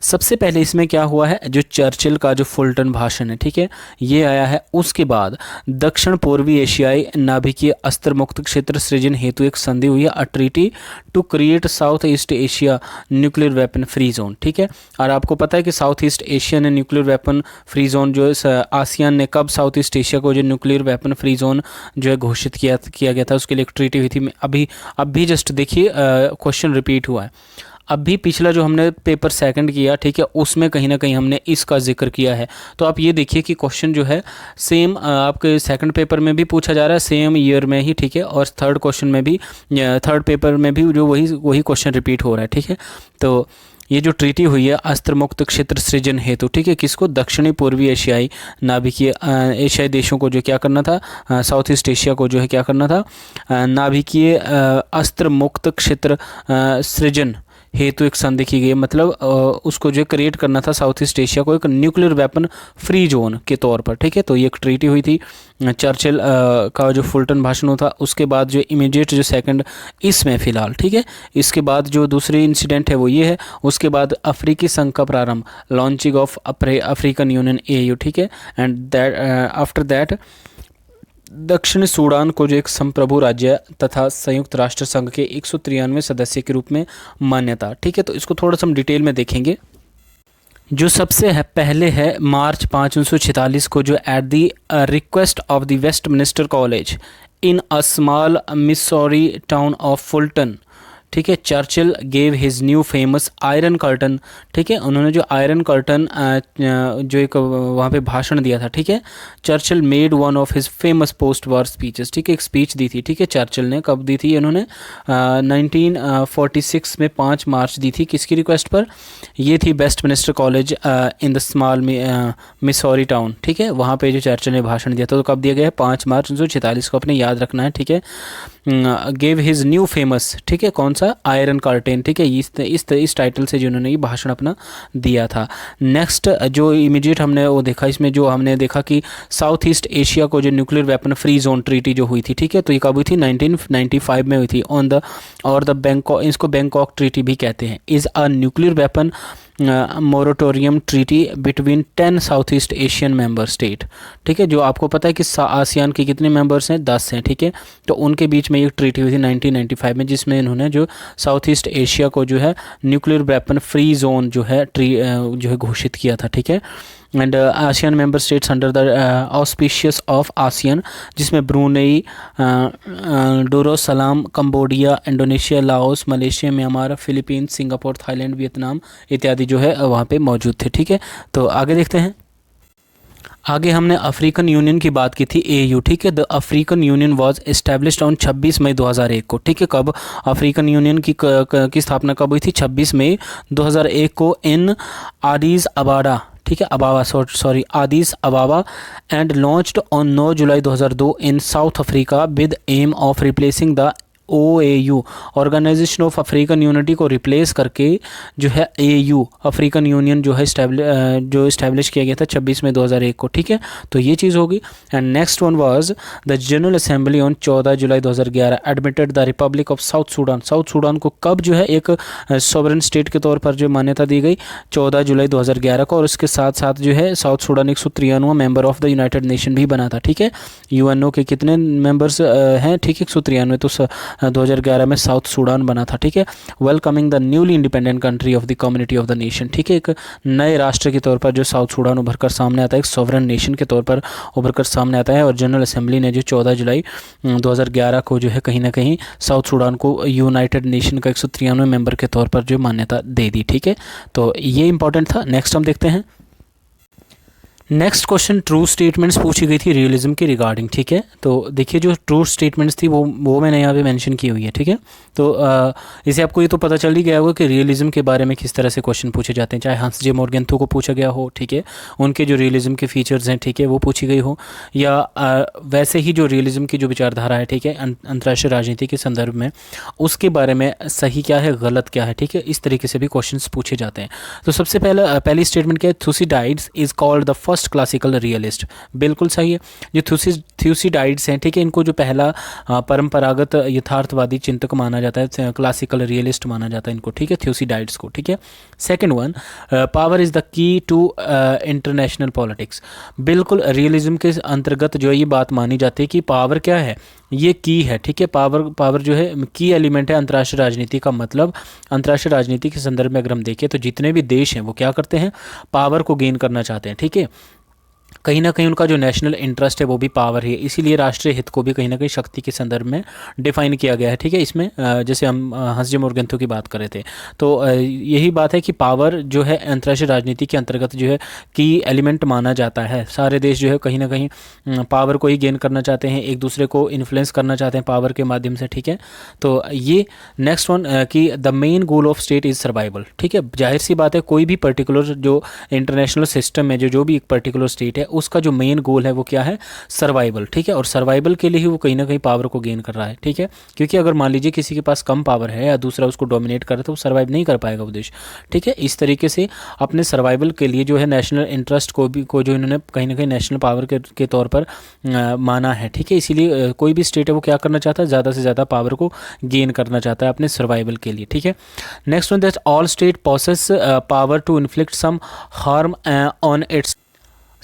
[SPEAKER 1] सबसे पहले इसमें क्या हुआ है, जो चर्चिल का जो फुलटन भाषण है, ठीक है, ये आया है। उसके बाद दक्षिण पूर्वी एशियाई नाभिकीय अस्त्र मुक्त क्षेत्र सृजन हेतु एक संधि हुई है, a treaty to create South East Asia nuclear weapon free zone, ठीक है। और आपको पता है कि साउथ ईस्ट एशिया ने न्यूक्लियर वेपन फ्री जोन जो आसियान ने कब साउथ ईस्ट एशिया को जो न्यूक्लियर वेपन फ्री जोन जो है घोषित किया गया था, उसके लिए एक ट्रीटी हुई थी। अभी जस्ट देखिए क्वेश्चन रिपीट हुआ है। अभी पिछला जो हमने पेपर सेकंड किया, ठीक है, उसमें कहीं ना कहीं हमने इसका जिक्र किया है। तो आप ये देखिए कि क्वेश्चन जो है सेम आपके सेकंड पेपर में भी पूछा जा रहा है, सेम ईयर में ही, ठीक है। और थर्ड क्वेश्चन में भी, थर्ड पेपर में भी जो वही क्वेश्चन रिपीट हो रहा है, ठीक है। तो ये जो ट्रीटी हुई है अस्त्र मुक्त क्षेत्र सृजन हेतु, ठीक है, किसको? दक्षिणी पूर्वी एशियाई नाभिकीय एशियाई देशों को जो क्या करना था, साउथ ईस्ट एशिया को जो है क्या करना था, नाभिकीय अस्त्र मुक्त क्षेत्र सृजन हेतु एक संधि की गई, मतलब उसको जो क्रिएट करना था साउथ ईस्ट एशिया को एक न्यूक्लियर वेपन फ्री जोन के तौर पर, ठीक है। तो ये एक ट्रीटी हुई थी। चर्चिल का जो फुलटन भाषण होता, उसके बाद जो इमीडिएट जो सेकंड इसमें फ़िलहाल, ठीक है। इसके बाद जो दूसरी इंसिडेंट है वो ये है। उसके बाद अफ्रीकी संघ का प्रारंभ, launching of African union AU, ठीक है। एंड दैट आफ्टर दैट दक्षिण सूडान को जो एक संप्रभु राज्य तथा संयुक्त राष्ट्र संघ के 193 सदस्य के रूप में मान्यता, ठीक है। तो इसको थोड़ा सा हम डिटेल में देखेंगे। जो सबसे है पहले है मार्च 5 1946 को, जो at the request of the Westminster college in a small Missouri town of Fulton, ठीक है, Churchill gave his new famous iron curtain, ठीक है, उन्होंने जो आयरन कर्टन जो एक वहाँ पे भाषण दिया था, ठीक है, Churchill made one of his famous post war speeches, ठीक है, एक स्पीच दी थी, ठीक है, चर्चिल ने कब दी थी, उन्होंने 1946 में 5 मार्च दी थी, किसकी रिक्वेस्ट पर, ये थी Westminster college in the small Missouri town, ठीक है, वहाँ पे जो चर्चिल ने भाषण दिया था, तो कब दिया गया है 5 मार्च 1946 को, अपने याद रखना है, ठीक है। गेव हिज न्यू फेमस, ठीक है, कौन सा, आयरन कर्टेन, ठीक है, इस टाइटल से जिन्होंने ये भाषण अपना दिया था। नेक्स्ट जो इमीडिएट हमने वो देखा, इसमें जो हमने देखा कि साउथ ईस्ट एशिया को जो nuclear weapon free zone treaty जो हुई थी, ठीक है, तो ये कब हुई थी, 1995 में हुई थी, ऑन द और द बैंकॉक, इसको बैंकॉक ट्रीटी भी कहते हैं, is a nuclear weapon moratorium treaty between 10 south east Asian member state, ठीक है, जो आपको पता है कि आसियान के कितने मेंबर्स हैं, 10 हैं, ठीक है, तो उनके बीच में एक ट्रीटी हुई थी 1995 में, जिसमें इन्होंने जो साउथ ईस्ट एशिया को जो है न्यूक्लियर वेपन फ्री जोन जो है जो है घोषित किया था, ठीक है। And ASEAN member states under the auspicious of ASEAN, जिसमें Brunei, Darussalam, Cambodia, Indonesia, Laos, Malaysia, Myanmar, Philippines, Singapore, Thailand, Vietnam इत्यादि जो है वहाँ पे मौजूद थे, ठीक है। तो आगे देखते हैं। आगे हमने अफ्रीकन यूनियन की बात की थी, AU, ठीक है। The African union was established on 26 मई 2001 को, ठीक है। कब अफ्रीकन यूनियन की स्थापना कब हुई थी, 26 मई 2001 को, इन आदिस अबाबा, ठीक है, Addis Ababa, and launched on 9 July 2002 in South Africa with aim of replacing the OAU, organization of African unity को रिप्लेस करके जो है AU, अफ्रीकन यूनियन जो है इस्टेब्लिश किया गया था 26 मई 2001 को, ठीक है। तो ये चीज़ होगी। And next one was the general Assembly on 14 July 2011 admitted the Republic of south Sudan. South Sudan को कब जो है एक सॉवरेन स्टेट के तौर पर जो मान्यता दी गई, 14 जुलाई 2011 को, और उसके साथ साथ जो है साउथ सूडान 193वां member of the United Nation भी बना था, ठीक है। UNO के कितने मेंबर्स हैं, ठीक है, 193, तो 2011 में साउथ सूडान बना था, ठीक है। Welcoming the newly independent country of the community of the nation, ठीक है, एक नए राष्ट्र के तौर पर जो साउथ सूडान उभर कर सामने आता है, एक सॉवरेन नेशन के तौर पर उभर कर सामने आता है। और जनरल असेंबली ने जो 14 जुलाई 2011 को जो है कहीं ना कहीं साउथ सूडान को यूनाइटेड नेशन का 193 मेंबर के तौर पर जो मान्यता दे दी, ठीक है। तो ये इंपॉर्टेंट था। नेक्स्ट हम देखते हैं। नेक्स्ट क्वेश्चन, ट्रू स्टेटमेंट्स पूछी गई थी रियलिज्म के रिगार्डिंग, ठीक है। तो देखिए जो ट्रू स्टेटमेंट्स थी वो मैंने यहाँ पे मेंशन की हुई है, ठीक है। तो इसे आपको ये तो पता चल ही गया होगा कि रियलिज्म के बारे में किस तरह से क्वेश्चन पूछे जाते हैं, चाहे हंस जे मॉर्गेंथो को पूछा गया हो, ठीक है, उनके जो रियलिज्म के फीचर्स हैं, ठीक है, वो पूछी गई हो, या वैसे ही जो रियलिज्म की जो विचारधारा है, ठीक है, अंतर्राष्ट्रीय राजनीति के संदर्भ में, उसके बारे में सही क्या है, गलत क्या है, ठीक है, इस तरीके से भी क्वेश्चन पूछे जाते हैं। तो सबसे पहली स्टेटमेंट क्या है, Thucydides is called the first classical realist, बिल्कुल सही है। जो थ्यूसिडाइड्स हैं, ठीक है, इनको जो पहला परंपरागत यथार्थवादी चिंतक माना जाता है, क्लासिकल रियलिस्ट माना जाता है इनको, ठीक है, थ्यूसिडाइड्स को, ठीक है। Second one, power is the key to international politics, बिल्कुल रियलिज्म के अंतर्गत जो ये बात मानी जाती है कि पावर क्या है, ये की है, ठीक है। पावर जो है की एलिमेंट है अंतर्राष्ट्रीय राजनीति का। मतलब अंतर्राष्ट्रीय राजनीति के संदर्भ में अगर हम देखें तो जितने भी देश हैं वो क्या करते हैं, पावर को गेन करना चाहते हैं, ठीक है। कहीं ना कहीं उनका जो नेशनल इंटरेस्ट है वो भी पावर है, इसीलिए राष्ट्रीय हित को भी कहीं ना कहीं शक्ति के संदर्भ में डिफाइन किया गया है, ठीक है। इसमें जैसे हम हंस जे मॉर्गेंथो की बात कर रहे थे, तो यही बात है कि पावर जो है अंतर्राष्ट्रीय राजनीति के अंतर्गत जो है की एलिमेंट माना जाता है। सारे देश जो है कहीं ना कहीं पावर को ही गेन करना चाहते हैं, एक दूसरे को इन्फ्लुएंस करना चाहते हैं पावर के माध्यम से, ठीक है। तो ये नेक्स्ट वन कि the main goal of state is survival, ठीक है। जाहिर सी बात है, कोई भी पर्टिकुलर जो इंटरनेशनल सिस्टम है, जो भी एक पर्टिकुलर स्टेट है, उसका जो मेन गोल है वो क्या है, सर्वाइवल, ठीक है। और सर्वाइवल के लिए ही वो कहीं ना कहीं पावर को गेन कर रहा है, ठीक है। क्योंकि अगर मान लीजिए किसी के पास कम पावर है या दूसरा उसको डोमिनेट कर रहा है तो वो सर्वाइव नहीं कर पाएगा वो देश, ठीक है। इस तरीके से अपने सर्वाइवल के लिए जो है नेशनल इंटरेस्ट को जो इन्होंने कहीं ना कहीं नेशनल पावर के तौर पर माना है, ठीक है। इसीलिए कोई भी स्टेट है वो क्या करना चाहता है, ज़्यादा से ज़्यादा पावर को गेन करना चाहता है अपने सर्वाइवल के लिए, ठीक है। Next one, that all state possess power to inflict some harm on its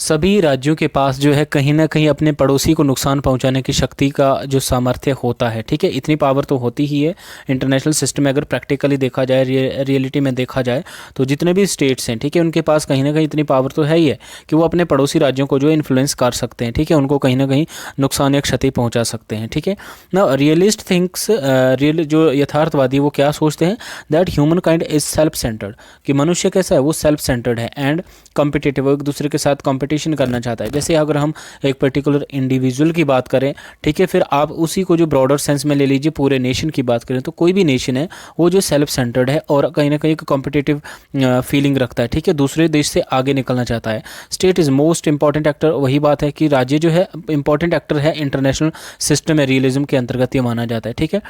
[SPEAKER 1] सभी राज्यों के पास जो है कहीं ना कहीं अपने पड़ोसी को नुकसान पहुंचाने की शक्ति का जो सामर्थ्य होता है, ठीक है, इतनी पावर तो होती ही है इंटरनेशनल सिस्टम में। अगर प्रैक्टिकली देखा जाए, रियलिटी में देखा जाए, तो जितने भी स्टेट्स हैं, ठीक है, उनके पास कहीं ना कहीं इतनी पावर तो है ही है कि वो अपने पड़ोसी राज्यों को जो है इन्फ्लुएंस कर सकते हैं, ठीक है, उनको कहीं ना कहीं नुकसान या क्षति पहुँचा सकते हैं, ठीक है ना। रियलिस्ट थिंक्स, जो यथार्थवादी वो क्या सोचते हैं, that human kind is self centred, कि मनुष्य कैसा है, वो सेल्फ सेंटर्ड है, एंड कॉम्पिटिटिव, एक दूसरे के साथ कंपटीशन करना चाहता है। जैसे अगर हम एक पर्टिकुलर इंडिविजुअल की बात करें, ठीक है, फिर आप उसी को जो ब्रॉडर सेंस में ले लीजिए, पूरे नेशन की बात करें, तो कोई भी नेशन है वो जो सेल्फ सेंटर्ड है और कहीं ना कहीं एक कॉम्पिटिटिव फीलिंग रखता है, ठीक है, दूसरे देश से आगे निकलना चाहता है। State is most important actor, वही बात है कि राज्य जो है इंपॉर्टेंट एक्टर है इंटरनेशनल सिस्टम में, रियलिज्म के अंतर्गत ये माना जाता है, ठीक है।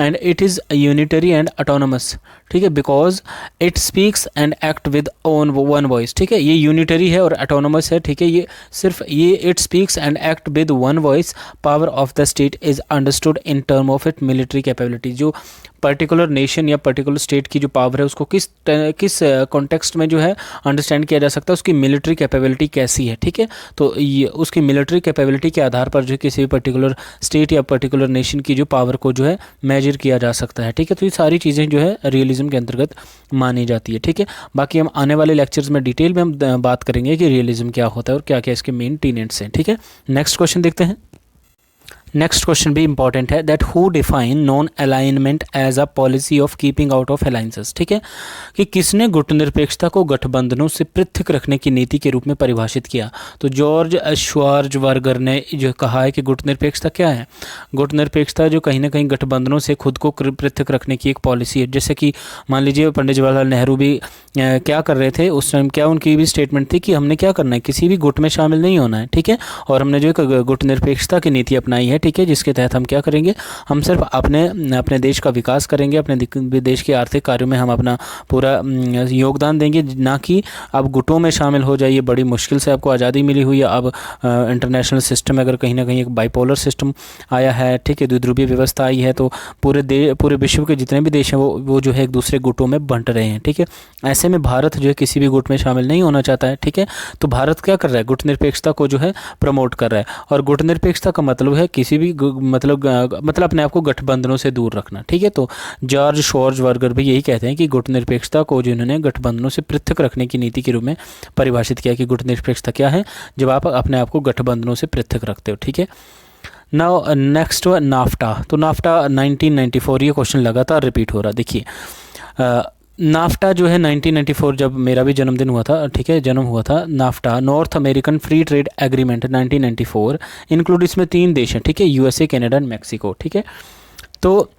[SPEAKER 1] And it is unitary and autonomous, ठीक है, because it speaks and act with own one voice, ठीक है, ये यूनिटरी है और ऑटोनमस है, ठीक है, ये सिर्फ ये it speaks and act with one voice. Power of the state is understood in term of it military capability, जो पर्टिकुलर नेशन या पर्टिकुलर स्टेट की जो पावर है उसको किस कॉन्टेक्स्ट में जो है अंडरस्टैंड किया जा सकता है, उसकी मिलिट्री कैपेबिलिटी कैसी है, ठीक है। तो ये उसकी मिलिट्री कैपेबिलिटी के आधार पर जो किसी भी पर्टिकुलर स्टेट या पर्टिकुलर नेशन की जो पावर को जो है मेजर किया जा सकता है, ठीक है। तो ये सारी चीज़ें जो है रियलिज्म के अंतर्गत मानी जाती है, ठीक है। बाकी हम आने वाले लेक्चर्स में डिटेल में हम बात करेंगे कि रियलिज्म क्या होता है और क्या क्या इसके मेन टीनेट्स हैं, ठीक है। नेक्स्ट क्वेश्चन देखते हैं। नेक्स्ट क्वेश्चन भी इंपॉर्टेंट है, that who define non alignment as a policy of keeping out of alliances, ठीक है, कि किसने गुटनिरपेक्षता को गठबंधनों से पृथक रखने की नीति के रूप में परिभाषित किया। तो जॉर्ज श्वार्ज़बर्गर ने जो कहा है कि गुटनिरपेक्षता क्या है, गुटनिरपेक्षता जो कहीं ना कहीं गठबंधनों से खुद को पृथक रखने की एक पॉलिसी है। जैसे कि मान लीजिए पंडित जवाहरलाल नेहरू भी क्या कर रहे थे उस टाइम, क्या उनकी भी स्टेटमेंट थी कि हमने क्या करना है, किसी भी गुट में शामिल नहीं होना है, ठीक है, और हमने जो एक गुटनिरपेक्षता की नीति अपनाई है, ठीक है, जिसके तहत हम क्या करेंगे, हम सिर्फ अपने देश का विकास करेंगे, अपने देश के आर्थिक कार्यों में हम अपना पूरा योगदान देंगे, ना कि आप गुटों में शामिल हो जाइए। बड़ी मुश्किल से आपको आज़ादी मिली हुई है, अब इंटरनेशनल सिस्टम अगर कहीं ना कहीं एक बाइपोलर सिस्टम आया है, ठीक है, द्विध्रुवीय व्यवस्था आई है, तो पूरे विश्व के जितने भी देश हैं वो जो है एक दूसरे गुटों में बंट रहे हैं, ठीक है। ऐसे में भारत जो है किसी भी गुट में शामिल नहीं होना चाहता है, ठीक है। तो भारत क्या कर रहा है, गुटनिरपेक्षता को जो है प्रमोट कर रहा है, और गुटनिरपेक्षता का मतलब है किसी भी मतलब अपने आप को गठबंधनों से दूर रखना, ठीक है। तो जॉर्ज श्वार्ज़बर्गर भी यही कहते हैं कि गुटनिरपेक्षता को जो इन्होंने गठबंधनों से पृथक रखने की नीति के रूप में परिभाषित किया कि गुटनिरपेक्षता क्या है, जब आप अपने आप को गठबंधनों से पृथक रखते हो, ठीक है। Now next NAFTA. तो नाफ्टा 1994, ये क्वेश्चन लगातार रिपीट हो रहा है। देखिए नाफ्टा जो है 1994, जब मेरा भी जन्मदिन हुआ था, ठीक है, जन्म हुआ था, NAFTA north American free trade agreement 1994 include, इसमें 3 देश हैं, ठीक है, यूएसए, कनाडा एंड मैक्सिको, ठीक है। तो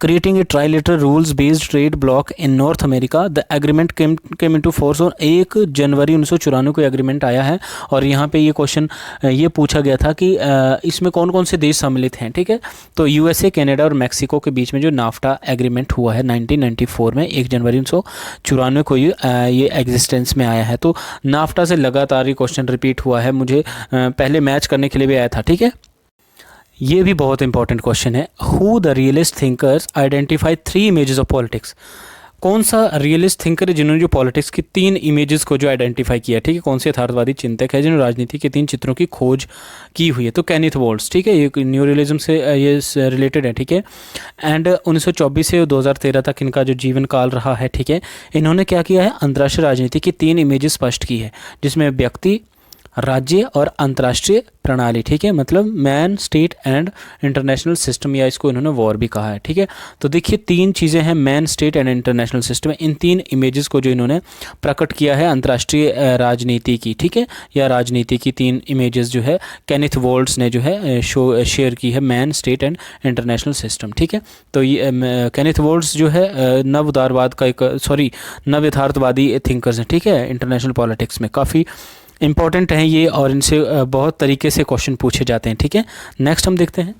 [SPEAKER 1] creating a trilateral rules based trade block in north America, the agreement came into force on 1 जनवरी 1994 को एग्रीमेंट आया है। और यहाँ पे ये क्वेश्चन ये पूछा गया था कि इसमें कौन कौन से देश सम्मिलित हैं, ठीक है। तो यूएसए, कनाडा और मैक्सिको के बीच में जो नाफ्टा एग्रीमेंट हुआ है 1994 में, 1 जनवरी 1994 को ये एग्जिस्टेंस में आया है। तो नाफ्टा से लगातार ये क्वेश्चन रिपीट हुआ है, मुझे पहले मैच करने के लिए भी आया था, ठीक है। ये भी बहुत इंपॉर्टेंट क्वेश्चन है, who the realist thinkers identify 3 images of politics. कौन सा रियलिस्ट थिंकर है जिन्होंने जो पॉलिटिक्स की 3 इमेजेस को जो आइडेंटिफाई किया, ठीक है, कौन से यथार्थवादी चिंतक है जिन्होंने राजनीति के 3 चित्रों की खोज की हुई है। तो केनिथ वोल्ट्स, ठीक है, ये न्यू रियलिज्म से ये रिलेटेड है, ठीक है। एंड 1924 से 2013 तक इनका जो जीवन काल रहा है, ठीक है, इन्होंने क्या किया है, अंतर्राष्ट्रीय राजनीति की 3 इमेजेस स्पष्ट की है, जिसमें व्यक्ति, राज्य और अंतर्राष्ट्रीय प्रणाली, ठीक है, मतलब man, state and international system, या इसको इन्होंने वॉर भी कहा है, ठीक है। तो देखिए 3 चीज़ें हैं, man, state and international system. In 3 images को जो इन्होंने प्रकट किया है अंतर्राष्ट्रीय राजनीति की, ठीक है, या राजनीति की 3 इमेजेस जो है केनिथ वोल्ट्स ने जो है शेयर की है, man, state and international system, ठीक है। तो ये केनिथ वोल्ट्स जो है नव उदारवाद का नव यथार्थवादी थिंकर्स हैं, ठीक है, इंटरनेशनल पॉलिटिक्स में काफ़ी इंपॉर्टेंट हैं ये, और इनसे बहुत तरीके से क्वेश्चन पूछे जाते हैं, ठीक है। नेक्स्ट हम देखते हैं।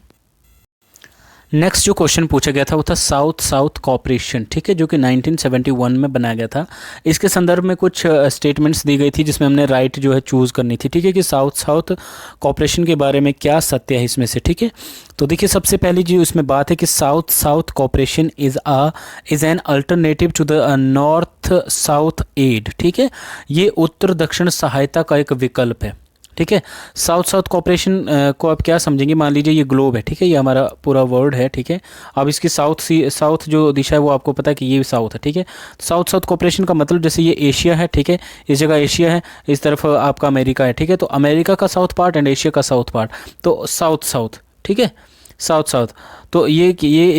[SPEAKER 1] नेक्स्ट जो क्वेश्चन पूछा गया था वो था साउथ साउथ कॉपरेशन, ठीक है, जो कि 1971 में बनाया गया था। इसके संदर्भ में कुछ स्टेटमेंट्स दी गई थी जिसमें हमने राइट जो है चूज़ करनी थी, ठीक है, कि साउथ साउथ कॉपरेशन के बारे में क्या सत्य है इसमें से, ठीक है। तो देखिए सबसे पहली जो इसमें बात है कि South South cooperation is an alternative to the North South aid, ठीक है, ये उत्तर दक्षिण सहायता का एक विकल्प है, ठीक है। साउथ साउथ कॉपरेशन को आप क्या समझेंगे, मान लीजिए ये ग्लोब है, ठीक है, ये हमारा पूरा वर्ल्ड है, ठीक है। अब इसकी साउथ जो दिशा है वो आपको पता है कि ये साउथ है, ठीक है। साउथ साउथ कॉपरेशन का मतलब जैसे ये एशिया है, ठीक है, इस जगह एशिया है, इस तरफ आपका अमेरिका है, ठीक है। तो अमेरिका का साउथ पार्ट एंड एशिया का साउथ पार्ट, तो साउथ साउथ, ठीक है, साउथ साउथ। तो ये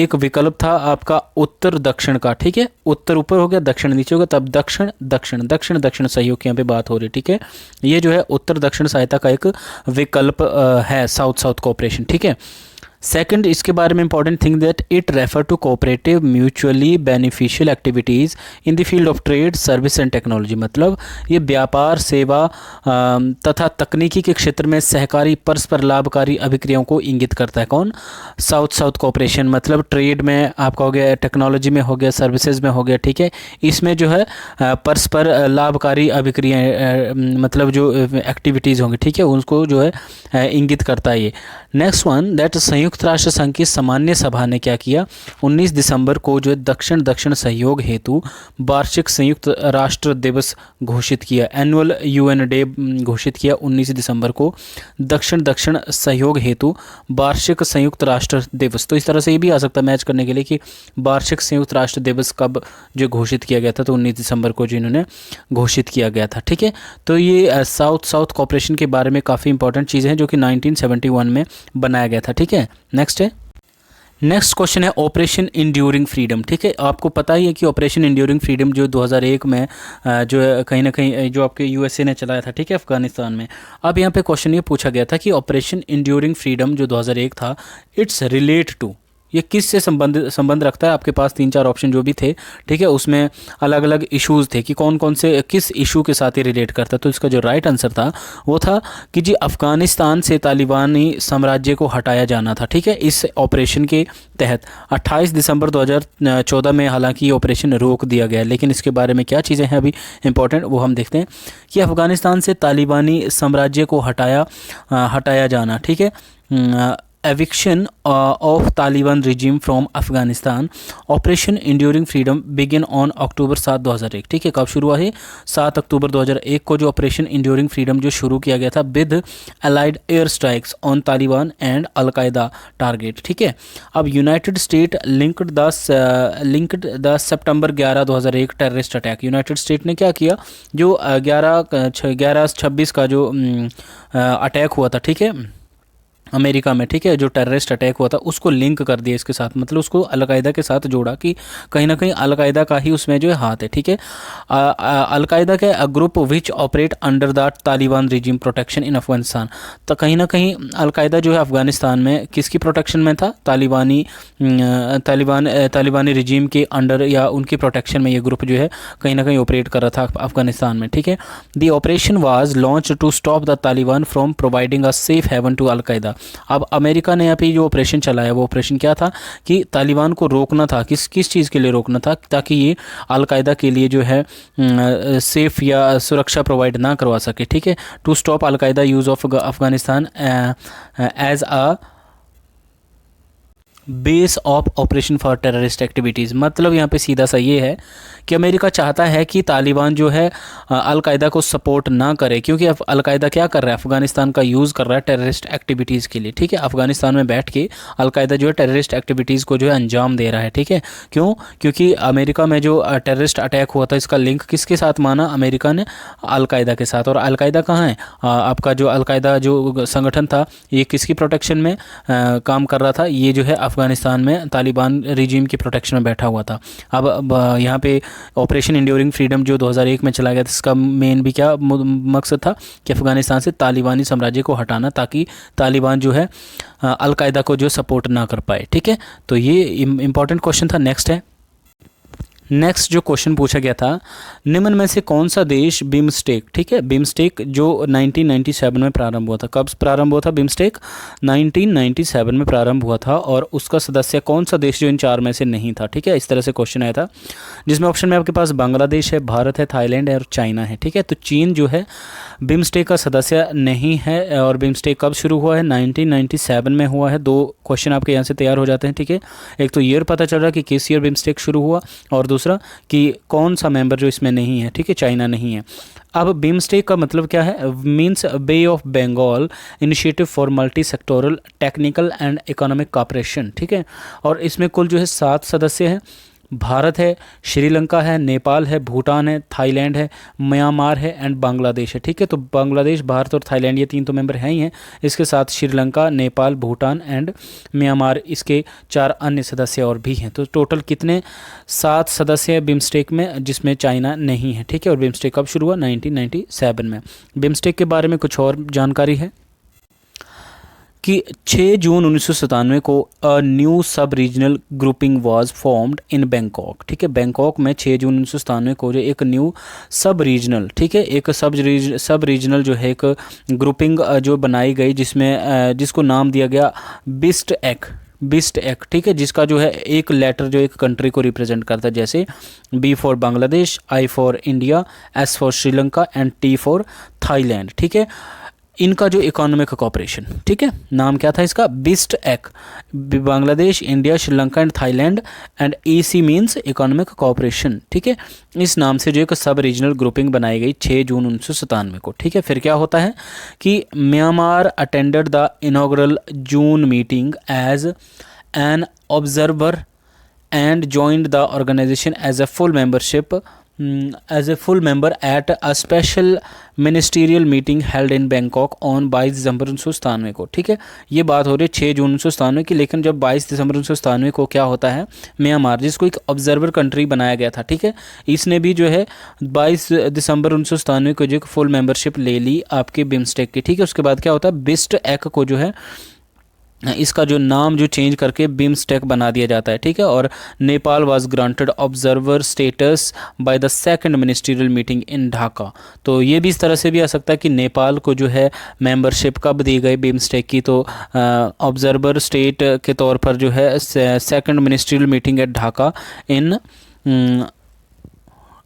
[SPEAKER 1] एक विकल्प था आपका उत्तर दक्षिण का, ठीक है, उत्तर ऊपर हो गया, दक्षिण नीचे हो गया, तब दक्षिण दक्षिण दक्षिण दक्षिण सहयोग की यहाँ पे बात हो रही है, ठीक है। ये जो है उत्तर दक्षिण सहायता का एक विकल्प है साउथ साउथ कोऑपरेशन, ठीक है। सेकंड, इसके बारे में important thing that it refer to cooperative mutually beneficial activities in the field of trade service and technology, मतलब ये व्यापार सेवा तथा तकनीकी के क्षेत्र में सहकारी परस्पर लाभकारी अभिक्रियाओं को इंगित करता है। कौन? साउथ साउथ कोऑपरेशन, मतलब ट्रेड में आपका हो गया, टेक्नोलॉजी में हो गया, सर्विसेज में हो गया, ठीक है। इसमें जो है परस्पर लाभकारी अभिक्रियाएँ मतलब जो एक्टिविटीज़ होंगी, ठीक है, उसको जो है इंगित करता है ये। नेक्स्ट वन दैट संयुक्त राष्ट्र संघ की सामान्य सभा ने क्या किया, 19 दिसंबर को जो है दक्षिण दक्षिण सहयोग हेतु वार्षिक संयुक्त राष्ट्र दिवस घोषित किया, एनुअल यूएन डे घोषित किया 19 दिसंबर को दक्षिण दक्षिण सहयोग हेतु वार्षिक संयुक्त राष्ट्र दिवस। तो इस तरह से ये भी आ सकता है मैच करने के लिए कि वार्षिक संयुक्त राष्ट्र दिवस कब जो घोषित किया गया था, तो 19 दिसंबर को जो इन्होंने घोषित किया गया था, ठीक है। तो ये साउथ साउथ कॉपरेशन के बारे में काफ़ी इंपॉर्टेंट चीज़ें हैं जो कि 1971 में बनाया गया था, ठीक है। नेक्स्ट है, नेक्स्ट क्वेश्चन है ऑपरेशन इंड्यूरिंग फ्रीडम, ठीक है। आपको पता ही है कि ऑपरेशन इंड्यूरिंग फ्रीडम जो 2001 में जो है कहीं ना कहीं जो आपके यूएसए ने चलाया था, ठीक है, अफगानिस्तान में। अब यहाँ पे क्वेश्चन ये पूछा गया था कि ऑपरेशन इंड्यूरिंग फ्रीडम जो 2001 था, इट्स रिलेट टू, ये किस से संबंध रखता है। आपके पास 3-4 ऑप्शन जो भी थे, ठीक है, उसमें अलग अलग इश्यूज़ थे कि कौन कौन से किस इशू के साथ ही रिलेट करता है। तो इसका जो राइट आंसर था वो था कि जी अफ़गानिस्तान से तालिबानी साम्राज्य को हटाया जाना था, ठीक है, इस ऑपरेशन के तहत। 28 दिसंबर 2014 में हालांकि ये ऑपरेशन रोक दिया गया, लेकिन इसके बारे में क्या चीज़ें हैं अभी इंपॉर्टेंट वो हम देखते हैं कि अफ़गानिस्तान से तालिबानी साम्राज्य को हटाया जाना, ठीक है, eviction of Taliban regime from Afghanistan, operation enduring freedom begin on October 7, 2001, ठीक है। कब शुरू हुआ है? 7 अक्टूबर 2001 को जो ऑपरेशन इंड्यूरिंग फ्रीडम जो शुरू किया गया था with allied air strikes on Taliban and al Qaeda target, ठीक है। अब United state linked the September 11, 2001 terrorist attack, United state ने क्या किया, जो 11/26 का जो अटैक हुआ था, ठीक है, अमेरिका में, ठीक है, जो टेररिस्ट अटैक हुआ था उसको लिंक कर दिया इसके साथ, मतलब उसको अलकायदा के साथ जोड़ा कि कहीं ना कहीं अलकायदा का ही उसमें जो है हाथ है, ठीक है। अलकायदा के group which operate under the Taliban regime protection in Afghanistan, तो कहीं ना कहीं अलकायदा जो है अफगानिस्तान में किसकी प्रोटेक्शन में था? तालिबानी रिजीम के अंडर या उनकी प्रोटेक्शन में ये ग्रुप जो है कहीं ना कहीं ऑपरेट कर रहा था अफगानिस्तान में, ठीक है। The operation was launch to stop the Taliban from providing a safe haven to Al Qaeda. अब अमेरिका ने यहाँ पे जो ऑपरेशन चलाया वो ऑपरेशन क्या था कि तालिबान को रोकना था, किस चीज़ के लिए रोकना था, ताकि ये अलकायदा के लिए जो है सेफ या सुरक्षा प्रोवाइड ना करवा सके, ठीक है। To stop Al Qaeda use of Afghanistan as a base of operation for terrorist activities, मतलब यहाँ पे सीधा सा ये है कि अमेरिका चाहता है कि तालिबान जो है अलकायदा को सपोर्ट ना करे, क्योंकि अब अलकायदा क्या कर रहा है, अफगानिस्तान का यूज़ कर रहा है टेररिस्ट एक्टिविटीज़ के लिए, ठीक है। अफगानिस्तान में बैठ के अलकायदा जो है टेररिस्ट एक्टिविटीज़ को जो है अंजाम दे रहा है, ठीक है। क्यों? क्योंकि अमेरिका में जो टेररिस्ट अटैक हुआ था इसका लिंक किसके साथ माना अमेरिका ने? अलकायदा के साथ। और अलकायदा कहाँ है? आपका जो अलकायदा जो संगठन था ये किसकी प्रोटेक्शन में काम कर रहा था? ये जो है अफगानिस्तान में तालिबान रिजीम की प्रोटेक्शन में बैठा हुआ था। अब यहाँ पे ऑपरेशन इंड्यूरिंग फ्रीडम जो 2001 में चला गया था, इसका मेन भी क्या मकसद था कि अफगानिस्तान से तालिबानी साम्राज्य को हटाना, ताकि तालिबान जो है अलकायदा को जो सपोर्ट ना कर पाए, ठीक है। तो ये इंपॉर्टेंट क्वेश्चन था। नेक्स्ट है, नेक्स्ट जो क्वेश्चन पूछा गया था, निम्न में से कौन सा देश बिम्स्टेक, ठीक है, बिम्स्टेक जो 1997 में प्रारंभ हुआ था, कब प्रारंभ हुआ था बिम्स्टेक? 1997 में प्रारंभ हुआ था, और उसका सदस्य कौन सा देश जो इन चार में से नहीं था, ठीक है, इस तरह से क्वेश्चन आया था, जिसमें ऑप्शन में आपके पास बांग्लादेश है, भारत है, थाईलैंड है और चाइना है, ठीक है। तो चीन जो है बिम्स्टेक का सदस्य नहीं है, और बिम्स्टेक कब शुरू हुआ है? 1997 में हुआ है। दो क्वेश्चन आपके यहाँ से तैयार हो जाते हैं, ठीक है। एक तो ईयर पता चल रहा है कि किस ईयर बिम्स्टेक शुरू हुआ, और दूसरा कि कौन सा मेंबर जो इसमें नहीं है, ठीक है, चाइना नहीं है। अब बिम्स्टेक का मतलब क्या है? Means Bay of Bengal initiative for multi sectoral technical and economic cooperation, ठीक है। और इसमें कुल जो है 7 सदस्य हैं। भारत है, श्रीलंका है, नेपाल है, भूटान है, थाईलैंड है, म्यांमार है एंड बांग्लादेश है, ठीक है। तो बांग्लादेश, भारत और थाईलैंड ये 3 तो मेंबर हैं ही हैं, इसके साथ श्रीलंका, नेपाल, भूटान एंड म्यांमार, इसके 4 अन्य सदस्य और भी हैं। तो टोटल कितने? 7 सदस्य हैं बिम्स्टेक में, जिसमें चाइना नहीं है, ठीक है। और बिम्स्टेक कब शुरू हुआ? 1997 में। बिम्स्टेक के बारे में कुछ और जानकारी है कि 6 जून 1997 को अ न्यू सब regional grouping was formed in Bangkok, ठीक है। बैंकॉक में 6 जून 1997 को जो एक न्यू सब रीजनल, ठीक है, एक सब रीजनल जो है एक ग्रुपिंग जो बनाई गई, जिसमें जिसको नाम दिया गया बिस्ट एक्ट, ठीक है, जिसका जो है एक लेटर जो एक कंट्री को रिप्रेजेंट करता है, जैसे B for Bangladesh, I for India, S for Sri Lanka and T for Thailand, ठीक है। इनका जो इकोनॉमिक कॉपरेशन, ठीक है, नाम क्या था इसका? BIST act, Bangladesh, India, Sri Lanka and Thailand, and EC means economic cooperation, ठीक है। इस नाम से जो एक सब रीजनल ग्रुपिंग बनाई गई 6 जून 1997 को, ठीक है। फिर क्या होता है कि Myanmar attended the inaugural June meeting as an observer and joined the organization as a full member at a special ministerial meeting held in Bangkok on 22 दिसंबर 1997 को, ठीक है। ये बात हो रही है 6 जून 1997 की, लेकिन जब 22 दिसंबर 1997 को क्या होता है, म्यांमार, जिसको एक ऑब्जर्वर कंट्री बनाया गया था, ठीक है, इसने भी जो है 22 दिसंबर 1997 को जो एक फुल मेंबरशिप ले ली आपके बिम्स्टेक की, ठीक है। उसके बाद क्या होता है, बिस्ट एक्ट को जो है इसका जो नाम जो चेंज करके बिम्स्टेक बना दिया जाता है, ठीक है। और Nepal was granted observer status by the second ministerial meeting in Dhaka. तो ये भी इस तरह से भी आ सकता है कि नेपाल को जो है मेंबरशिप कब दी गई बिम्स्टेक की, तो ऑब्जर्वर स्टेट के तौर पर जो है second ministerial meeting at Dhaka in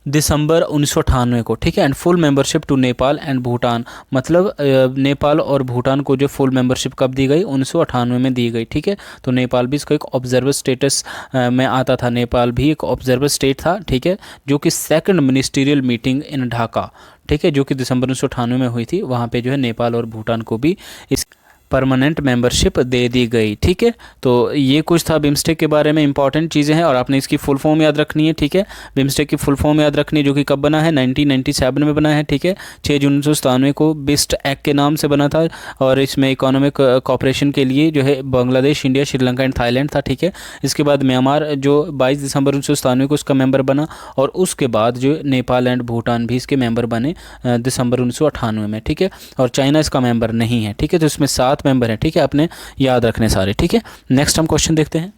[SPEAKER 1] December 1998 को, ठीक है। And full membership to Nepal and Bhutan, मतलब नेपाल और भूटान को जो फुल मेंबरशिप कब दी गई? 1998 में दी गई, ठीक है। तो नेपाल भी इसको एक ऑब्जर्वर स्टेटस में आता था, नेपाल भी एक ऑब्जर्वर स्टेट था, ठीक है, जो कि second ministerial meeting in Dhaka, ठीक है, जो कि दिसंबर 1998 में हुई थी, वहाँ पे जो है नेपाल और भूटान को भी इस परमानेंट मेंबरशिप दे दी गई, ठीक है। तो ये कुछ था बिम्स्टेक के बारे में, इंपॉर्टेंट चीज़ें हैं, और आपने इसकी फुल फॉर्म याद रखनी है, ठीक है। बिम्स्टेक की फुल फॉर्म याद रखनी है, जो कि कब बना है? 1997 में बना है, ठीक है। 6 जून 1997 को बिस्ट एक्ट के नाम से बना था, और इसमें इकोनॉमिक कॉपरेशन के लिए जो है Bangladesh, India, Sri Lanka and Thailand था, ठीक है। इसके बाद म्यांमार जो 22 दिसंबर 1997 को उसका मेंबर बना, और उसके बाद जो नेपाल एंड भूटान भी इसके मेंबर बने दिसंबर 1998 में, ठीक है। और चाइना इसका मेंबर नहीं है, ठीक है। तो इसमें 7 मेंबर हैं, ठीक है, आपने याद रखने सारे, ठीक है। नेक्स्ट हम क्वेश्चन देखते हैं।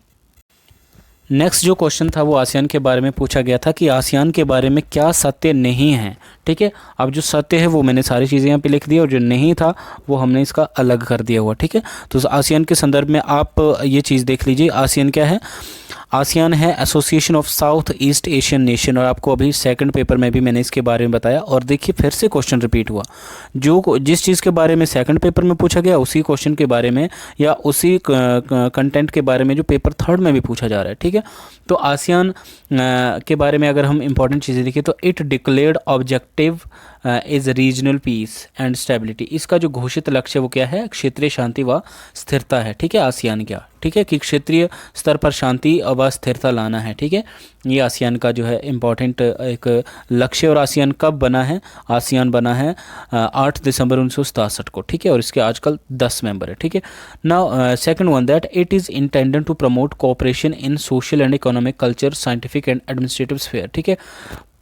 [SPEAKER 1] नेक्स्ट जो क्वेश्चन था वो आसियान के बारे में पूछा गया था कि आसियान के बारे में क्या सत्य नहीं है, ठीक है। अब जो सत्य है वो मैंने सारी चीज़ें यहाँ पे लिख दी, और जो नहीं था वो हमने इसका अलग कर दिया हुआ, ठीक है। तो आसियान के संदर्भ में आप ये चीज़ देख लीजिए, आसियान क्या है? आसियान है association of south east Asian nation, और आपको अभी सेकंड पेपर में भी मैंने इसके बारे में बताया। और देखिए फिर से क्वेश्चन रिपीट हुआ, जो जिस चीज़ के बारे में सेकंड पेपर में पूछा गया उसी क्वेश्चन के बारे में या उसी कंटेंट के बारे में जो पेपर थर्ड में भी पूछा जा रहा है, ठीक है। तो आसियान के बारे में अगर हम इंपॉर्टेंट चीज़ें देखिए तो it declared objective is regional piece and stability. इसका जो घोषित लक्ष्य वो क्या है? क्षेत्रीय शांति व स्थिरता है, ठीक है। आसियान क्या, ठीक है, कि क्षेत्रीय स्तर पर शांति व स्थिरता लाना है, ठीक है। ये आसियान का जो है इम्पॉर्टेंट एक लक्ष्य। और आसियान कब बना है? आसियान बना है 8 दिसंबर 1967 को, ठीक है। और इसके आजकल 10 मेंबर है, ठीक है। Now second one that it is intended to promote cooperation in social and economic, culture, scientific and administrative sphere, ठीक है।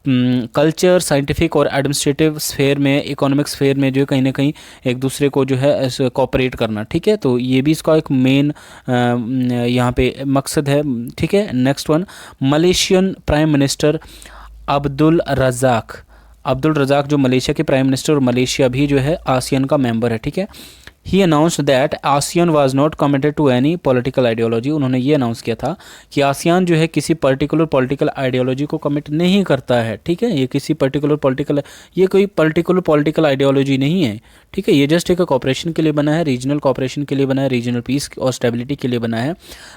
[SPEAKER 1] कल्चर, साइंटिफिक और एडमिनिस्ट्रेटिव स्फेयर में, इकोनॉमिक स्फेयर में जो है कहीं ना कहीं एक दूसरे को जो है कोऑपरेट करना, ठीक है। तो ये भी इसका एक मेन यहाँ पे मकसद है, ठीक है। Next one, Malaysian prime minister Abdul Razak जो मलेशिया के प्राइम मिनिस्टर, और मलेशिया भी जो है आसियान का मेंबर है, ठीक है। He announced that ASEAN was not committed to any political ideology, उन्होंने ये अनाउंस किया था कि आसियान जो है किसी पर्टिकुलर पॉलिटिकल आइडियोलॉजी को कमिट नहीं करता है, ठीक है। ये किसी पर्टिकुलर कोई पर्टिकुलर पॉलिटिकल आइडियोलॉजी नहीं है, ठीक है। ये जस्ट एक कॉपरेशन के लिए बना है, रीजनल कॉपरेशन के लिए बना है, रीजनल पीस और स्टेबिलिटी के लिए बना है,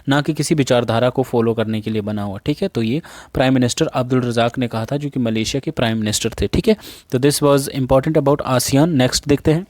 [SPEAKER 1] ना कि किसी विचारधारा को फॉलो करने के लिए बना हुआ, ठीक है। तो ये प्राइम मिनिस्टर अब्दुल रज़ाक ने कहा था, जो कि मलेशिया के प्राइम मिनिस्टर थे, ठीक है। तो this was important about ASEAN. Next देखते हैं,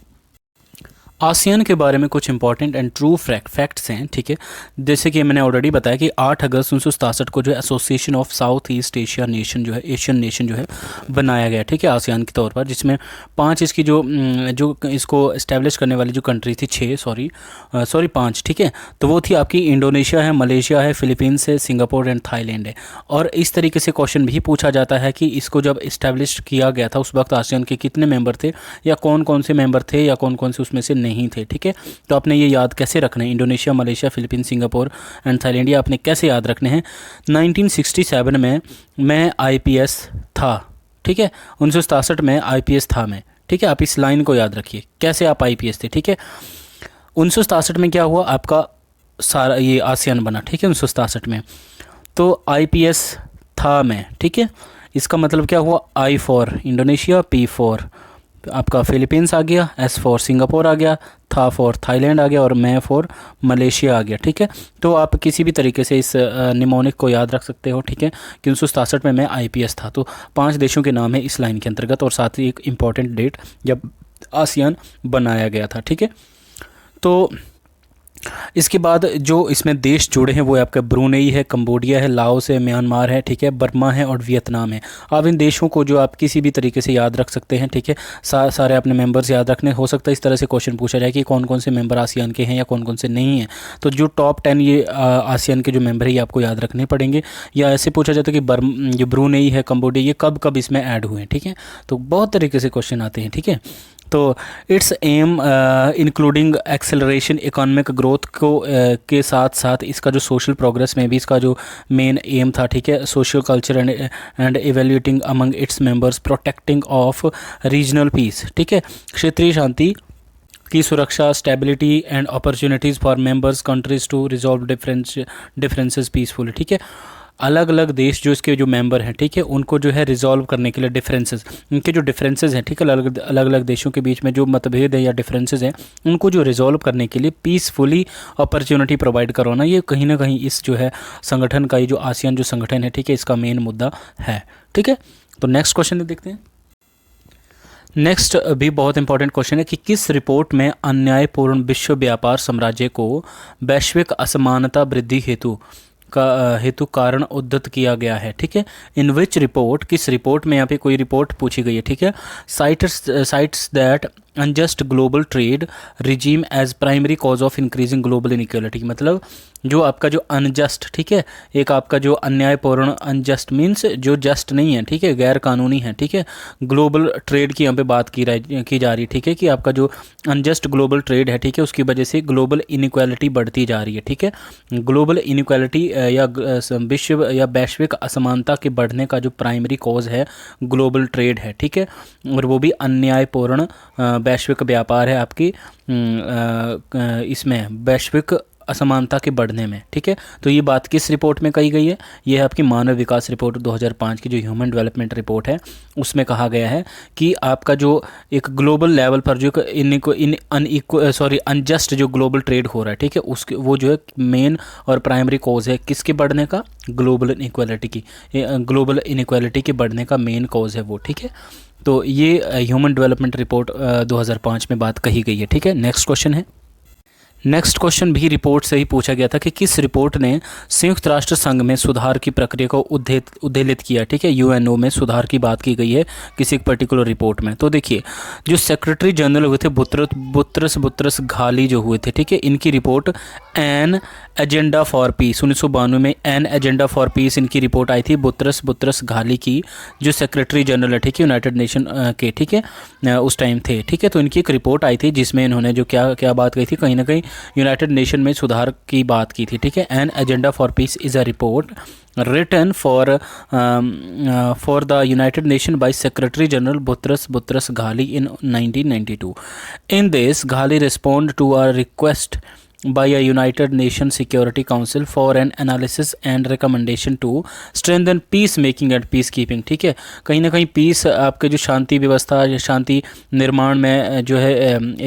[SPEAKER 1] आसियान के बारे में कुछ इंपॉर्टेंट एंड ट्रू फैक्ट्स हैं, ठीक है। जैसे कि मैंने ऑलरेडी बताया कि 8 अगस्त 1967 को जो है association of south East Asia nation जो है, एशियन नेशन जो है बनाया गया, ठीक है, आसियान के तौर पर, जिसमें 5 इसकी जो इसको इस्टेब्लिश करने वाली जो कंट्री थी, 5, ठीक है। तो वो थी आपकी इंडोनेशिया है, मलेशिया है, फिलीपींस है, सिंगापुर एंड थाईलैंड है। और इस तरीके से क्वेश्चन भी पूछा जाता है कि इसको जब इस्टेब्लिश किया गया था उस वक्त आसियान के कितने मेंबर थे, या कौन कौन से मेंबर थे, या कौन कौन से उसमें से नहीं थे, ठीक है। तो आपने ये याद कैसे रखना है, Indonesia, Malaysia, Philippines, Singapore and Thailand, ये आपने कैसे याद रखने हैं। 1967 में मैं IPS था, ठीक है। 1967 में IPS था मैं, ठीक है। आप इस लाइन को याद रखिए, कैसे आप IPS थे, ठीक है। 1967 में क्या हुआ, आपका सारा ये आसियान बना, ठीक है, 1967 में। तो IPS था मैं, ठीक है। इसका मतलब क्या हुआ, I for Indonesia, P for आपका फिलीपींस आ गया, S फॉर सिंगापुर आ गया, था फॉर थाईलैंड आ गया, और मैं फॉर मलेशिया आ गया, ठीक है। तो आप किसी भी तरीके से इस निमोनिक को याद रख सकते हो, ठीक है, कि 1967 में मैं IPS था। तो 5 देशों के नाम है इस लाइन के अंतर्गत, और साथ ही एक इम्पॉर्टेंट डेट जब आसियान बनाया गया था, ठीक है। तो इसके बाद जो इसमें देश जुड़े हैं वो आपका ब्रूनेई है, कंबोडिया है, लाओस है, म्यांमार है, ठीक है, बर्मा है और वियतनाम है। अब इन देशों को जो आप किसी भी तरीके से याद रख सकते हैं, ठीक है। सारे अपने मेंबर्स याद रखने, हो सकता है इस तरह से क्वेश्चन पूछा जाए कि कौन कौन से मेंबर आसियान के हैं या कौन कौन से नहीं हैं। तो जो टॉप 10 ये आसियान के जो मेंबर है ये आपको याद रखने पड़ेंगे। या ऐसे पूछा जाता है कि जो ब्रूनेई है, कंबोडिया, ये कब कब इसमें ऐड हुए हैं, ठीक है। तो बहुत तरीके से क्वेश्चन आते हैं, ठीक है। तो its aim including acceleration economic growth को के साथ साथ इसका जो सोशल प्रोग्रेस में भी इसका जो मेन एम था, ठीक है, social culture and evaluating among its members, protecting of regional peace, ठीक है, क्षेत्रीय शांति की सुरक्षा, stability and opportunities for members countries to resolve differences peacefully, ठीक है। अलग अलग देश जो इसके जो मेंबर हैं, ठीक है, उनको जो है रिजॉल्व करने के लिए डिफरेंसेस, उनके जो डिफरेंसेस हैं, ठीक है, अलग अलग देशों के बीच में जो मतभेद है या डिफरेंसेस हैं, उनको जो रिजॉल्व करने के लिए पीसफुली अपॉर्चुनिटी प्रोवाइड करवाना, ये कहीं ना कहीं इस जो है संगठन का, ये जो आसियान जो संगठन है, ठीक है, इसका मेन मुद्दा है, ठीक है। तो नेक्स्ट क्वेश्चन देखते हैं। नेक्स्ट भी बहुत इंपॉर्टेंट क्वेश्चन है कि किस रिपोर्ट में अन्यायपूर्ण विश्व व्यापार साम्राज्य को वैश्विक असमानता वृद्धि हेतु कारण उद्धृत किया गया है, ठीक है। इन विच रिपोर्ट, किस रिपोर्ट में, यहाँ पे कोई रिपोर्ट पूछी गई है, ठीक है। Cites that unjust global trade regime as primary cause of increasing global inequality, मतलब जो आपका जो अनजस्ट, ठीक है, एक आपका जो अन्यायपूर्ण, अनजस्ट मीन्स जो जस्ट नहीं है, ठीक है, गैर कानूनी है, ठीक है। ग्लोबल ट्रेड की यहाँ पे बात की जा रही है, ठीक है, कि आपका जो अनजस्ट ग्लोबल ट्रेड है, ठीक है, उसकी वजह से ग्लोबल इनइक्वालिटी बढ़ती जा रही है, ठीक है। ग्लोबल इनइक्वालिटी या विश्व या वैश्विक असमानता के बढ़ने का जो प्राइमरी कॉज है ग्लोबल ट्रेड है, ठीक है, और वो भी अन्यायपूर्ण वैश्विक व्यापार है आपकी इसमें वैश्विक असमानता के बढ़ने में, ठीक है। तो ये बात किस रिपोर्ट में कही गई है, ये है आपकी मानव विकास रिपोर्ट 2005 की जो ह्यूमन डेवलपमेंट रिपोर्ट है, उसमें कहा गया है कि आपका जो एक ग्लोबल लेवल पर जो अनजस्ट जो ग्लोबल ट्रेड हो रहा है, ठीक है, उसके वो जो है मेन और प्राइमरी कॉज है किसके बढ़ने का, ग्लोबल इनइक्वालिटी के बढ़ने का मेन कॉज है वो, ठीक है। तो ये ह्यूमन डेवलपमेंट रिपोर्ट 2005 में बात कही गई है, ठीक है। नेक्स्ट क्वेश्चन है, नेक्स्ट क्वेश्चन भी रिपोर्ट से ही पूछा गया था कि किस रिपोर्ट ने संयुक्त राष्ट्र संघ में सुधार की प्रक्रिया को उद्देलित किया। ठीक है, यूएनओ में सुधार की बात की गई है किसी एक पर्टिकुलर रिपोर्ट में। तो देखिए, जो सेक्रेटरी जनरल हुए थे बुतरस घाली जो हुए थे, ठीक है, इनकी report an agenda for piece 1992 में एन एजेंडा फॉर पीस इनकी रिपोर्ट आई थी, बुतरस घाली की, जो सेक्रेटरी जनरल है, ठीक है, यूनाइटेड नेशन के, ठीक है, उस टाइम थे। ठीक है, तो इनकी एक रिपोर्ट आई थी जिसमें इन्होंने जो क्या क्या बात कही थी, कहीं ना कहीं यूनाइटेड नेशन में सुधार की बात की थी। ठीक है, an agenda for piece is a report written for the United Nations by Secretary General Butros Ghali in 1992. In this, Ghali responded to a request by a United Nations Security Council for an analysis and recommendation to strengthen peacemaking and peacekeeping। ठीक है, कहीं ना कहीं piece आपके जो शांति व्यवस्था या शांति निर्माण में जो है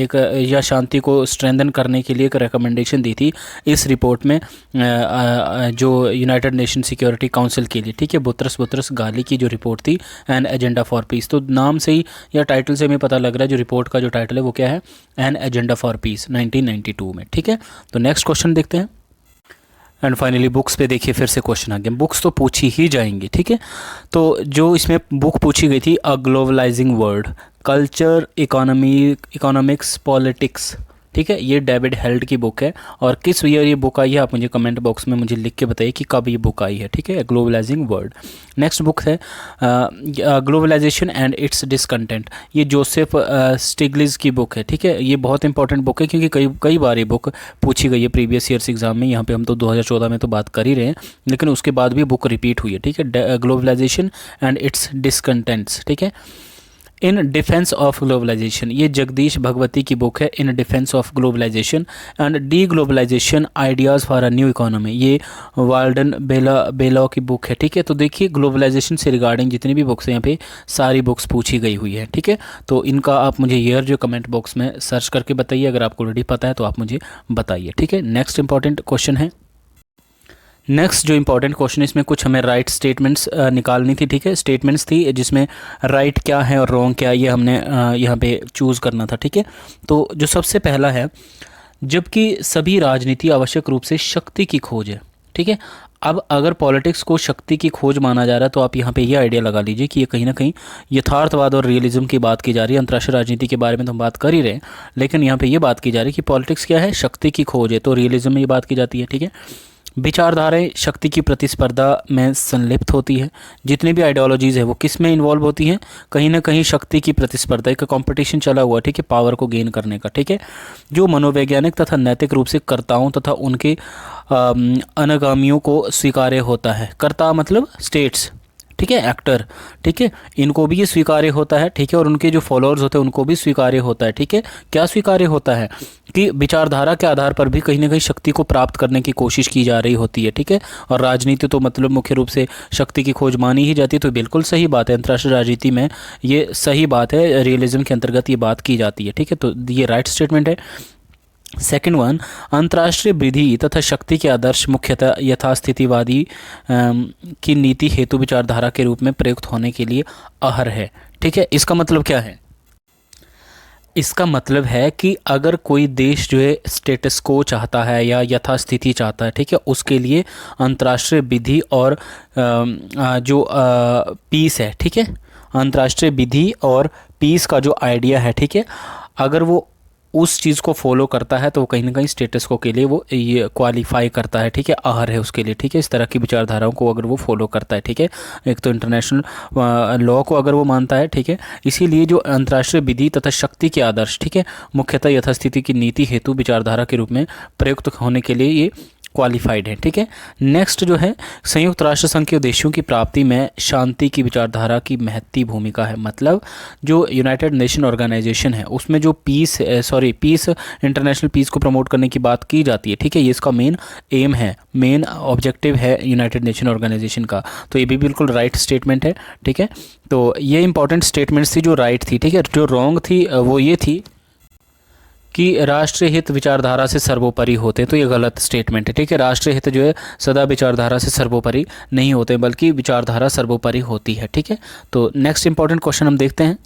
[SPEAKER 1] एक या शांति को स्ट्रेंथन करने के लिए एक रिकमेंडेशन दी थी इस रिपोर्ट में जो यूनाइटेड नेशन सिक्योरिटी काउंसिल के लिए। ठीक है, बुतरस घाली की जो रिपोर्ट थी एन एजेंडा फॉर पीस। तो नाम से ही या टाइटल से हमें पता लग रहा है जो रिपोर्ट का जो टाइटल है वो क्या है, एन एजेंडा फॉर पीस 1992 में। ठीक है, तो नेक्स्ट क्वेश्चन देखते हैं। एंड फाइनली बुक्स पे देखिए फिर से क्वेश्चन आ गया, बुक्स तो पूछी ही जाएंगी। ठीक है, तो जो इसमें बुक पूछी गई थी, अ globalising world, culture, economics, politics. ठीक है, ये डेविड हेल्ड की बुक है और किस ईयर ये बुक आई है आप मुझे कमेंट बॉक्स में मुझे लिख के बताइए कि कब ये बुक आई है। ठीक है, ग्लोबलाइजिंग वर्ल्ड। नेक्स्ट बुक है ग्लोबलाइजेशन एंड इट्स डिसकंटेंट, ये जोसेफ स्टिग्लिस की बुक है। ठीक है, ये बहुत इंपॉर्टेंट बुक है क्योंकि कई बार ये बुक पूछी गई है प्रीवियस ईयर्स एग्जाम में। यहाँ पे हम तो 2014 में तो बात कर ही रहे हैं, लेकिन उसके बाद भी बुक रिपीट हुई है। ठीक है, ग्लोबलाइजेशन एंड इट्स डिसकंटेंट्स। ठीक है, इन डिफेंस ऑफ ग्लोबलाइजेशन, ये जगदीश भगवती की बुक है, in defence of globalization and de globalization ideas for a new economy, ये वाल्डन बेलॉ की बुक है। ठीक है, तो देखिए ग्लोबलाइजेशन से रिगार्डिंग जितनी भी बुक्स हैं यहाँ पे सारी बुक्स पूछी गई हुई है। ठीक है, तो इनका आप मुझे ईयर जो कमेंट बॉक्स में सर्च करके बताइए, अगर आपको ऑलरेडी पता है तो आप मुझे बताइए। ठीक है, नेक्स्ट इंपॉर्टेंट क्वेश्चन है। नेक्स्ट जो इंपॉर्टेंट क्वेश्चन, इसमें कुछ हमें राइट स्टेटमेंट्स निकालनी थी। ठीक है, स्टेटमेंट्स थी जिसमें राइट क्या है और रॉन्ग क्या है ये हमने यहाँ पे चूज़ करना था। ठीक है, तो जो सबसे पहला है, जबकि सभी राजनीति आवश्यक रूप से शक्ति की खोज है। ठीक है, अब अगर पॉलिटिक्स को शक्ति की खोज माना जा रहा है तो आप यहाँ पे ये आइडिया लगा लीजिए कि ये कहीं ना कहीं यथार्थवाद और रियलिज्म की बात की जा रही है। अंतर्राष्ट्रीय राजनीति के बारे में तो हम बात कर ही रहे हैं, लेकिन यहाँ पे ये बात की जा रही है कि पॉलिटिक्स क्या है, शक्ति की खोज है, तो रियलिज्म में ये बात की जाती है। ठीक है, विचारधाराएं शक्ति की प्रतिस्पर्धा में संलिप्त होती है। जितनी भी आइडियोलॉजीज़ है वो किस में इन्वॉल्व होती हैं, कहीं ना कहीं शक्ति की प्रतिस्पर्धा, एक कंपटीशन चला हुआ है। ठीक है, पावर को गेन करने का। ठीक है, जो मनोवैज्ञानिक तथा नैतिक रूप से कर्ताओं तथा उनके अनुगामियों को स्वीकार्य होता है। कर्ता मतलब स्टेट्स, ठीक है, एक्टर। ठीक है, इनको भी ये स्वीकार्य होता है। ठीक है, और उनके जो फॉलोअर्स होते हैं उनको भी स्वीकार्य होता है। ठीक है, क्या स्वीकार्य होता है कि विचारधारा के आधार पर भी कहीं ना कहीं शक्ति को प्राप्त करने की कोशिश की जा रही होती है। ठीक है, और राजनीति तो मतलब मुख्य रूप से शक्ति की खोज मानी ही जाती है, तो बिल्कुल सही बात है, अंतर्राष्ट्रीय राजनीति में ये सही बात है, रियलिज्म के अंतर्गत ये बात की जाती है। ठीक है, तो ये राइट स्टेटमेंट है। सेकेंड वन, अंतर्राष्ट्रीय विधि तथा शक्ति के आदर्श मुख्यतः यथास्थितिवादी की नीति हेतु विचारधारा के रूप में प्रयुक्त होने के लिए अहर है। ठीक है, इसका मतलब क्या है, इसका मतलब है कि अगर कोई देश जो है स्टेटस को चाहता है या यथास्थिति चाहता है, ठीक है, उसके लिए अंतर्राष्ट्रीय विधि और जो पीस है, ठीक है, अंतर्राष्ट्रीय विधि और पीस का जो आइडिया है, ठीक है, अगर वो उस चीज़ को फॉलो करता है तो वो कहीं ना कहीं स्टेटस को के लिए वो ये क्वालिफाई करता है। ठीक है, अहर है उसके लिए। ठीक है, इस तरह की विचारधाराओं को अगर वो फॉलो करता है, ठीक है, एक तो इंटरनेशनल लॉ को अगर वो मानता है, ठीक है, इसीलिए जो अंतर्राष्ट्रीय विधि तथा शक्ति के आदर्श, ठीक है, मुख्यतः यथास्थिति की नीति हेतु विचारधारा के रूप में प्रयुक्त होने के लिए ये क्वालिफाइड है। ठीक है, नेक्स्ट जो है, संयुक्त राष्ट्र संघ के उद्देश्यों की प्राप्ति में शांति की विचारधारा की महत्वपूर्ण भूमिका है। मतलब जो यूनाइटेड नेशन ऑर्गेनाइजेशन है उसमें जो पीस इंटरनेशनल पीस को प्रमोट करने की बात की जाती है। ठीक है, ये इसका मेन एम है, मेन ऑब्जेक्टिव है यूनाइटेड नेशन ऑर्गेनाइजेशन का, तो ये भी बिल्कुल राइट स्टेटमेंट है। ठीक है, तो ये इंपॉर्टेंट स्टेटमेंट्स थी जो राइट थी। ठीक है, जो रॉन्ग थी वो ये थी कि राष्ट्रीय हित विचारधारा से सर्वोपरि होते हैं, तो ये गलत स्टेटमेंट है। ठीक है, राष्ट्रीय हित जो है सदा विचारधारा से सर्वोपरि नहीं होते, बल्कि विचारधारा सर्वोपरि होती है। ठीक है, तो नेक्स्ट इंपॉर्टेंट क्वेश्चन हम देखते हैं।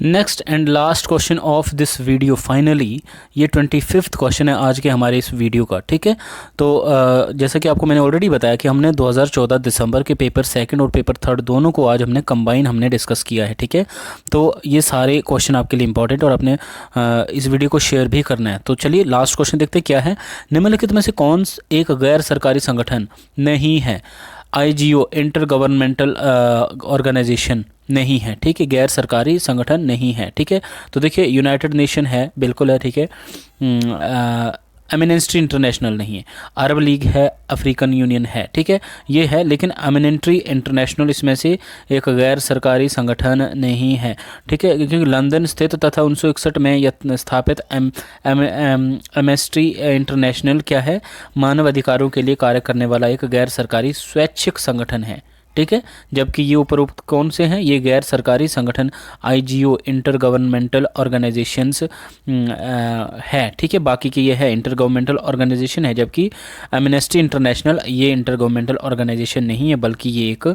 [SPEAKER 1] Next and last question of this video finally, ये 25th क्वेश्चन है आज के हमारे इस वीडियो का, ठीक है। तो जैसा कि आपको मैंने ऑलरेडी बताया कि हमने 2014 दिसंबर के पेपर सेकंड और पेपर थर्ड दोनों को आज हमने कंबाइन हमने डिस्कस किया है, ठीक है। तो ये सारे क्वेश्चन आपके लिए इंपॉर्टेंट और आपने इस वीडियो को शेयर भी करना है। तो चलिए लास्ट क्वेश्चन देखते हैं क्या है। निम्नलिखित में से कौन एक गैर सरकारी संगठन नहीं है? IGO इंटर गवर्नमेंटल ऑर्गेनाइजेशन नहीं है, ठीक है, गैर सरकारी संगठन नहीं है, ठीक है। तो देखिए यूनाइटेड नेशन है, बिल्कुल है, ठीक है। एमिनेंट्री इंटरनेशनल नहीं है, अरब लीग है, अफ्रीकन यूनियन है, ठीक है, ये है, लेकिन एमिनेंट्री इंटरनेशनल इसमें से एक गैर सरकारी संगठन नहीं है, ठीक है, क्योंकि लंदन स्थित तथा 1961 में स्थापित एमिनेंट्री इंटरनेशनल क्या है? मानव अधिकारों के लिए कार्य करने वाला एक गैर सरकारी स्वैच्छिक संगठन है, ठीक है। जबकि ये उपरोक्त कौन से हैं? ये गैर सरकारी संगठन IGO इंटर गवर्नमेंटल ऑर्गेनाइजेशंस है, ठीक है। बाकी के ये है इंटर गवर्नमेंटल ऑर्गेनाइजेशन है, जबकि एमनेस्टी इंटरनेशनल ये इंटर गवर्नमेंटल ऑर्गेनाइजेशन नहीं है, बल्कि ये एक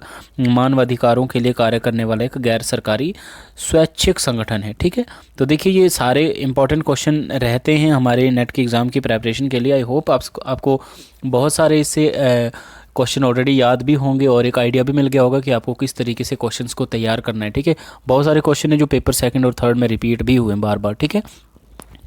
[SPEAKER 1] मानवाधिकारों के लिए कार्य करने वाला एक गैर सरकारी स्वैच्छिक संगठन है, ठीक है। तो देखिए ये सारे इंपॉर्टेंट क्वेश्चन रहते हैं हमारे नेट के एग्ज़ाम की प्रेपरेशन के लिए। आई होप आपको बहुत सारे इससे क्वेश्चन ऑलरेडी याद भी होंगे और एक आइडिया भी मिल गया होगा कि आपको किस तरीके से क्वेश्चंस को तैयार करना है, ठीक है। बहुत सारे क्वेश्चन हैं जो पेपर सेकंड और थर्ड में रिपीट भी हुए हैं बार बार, ठीक है।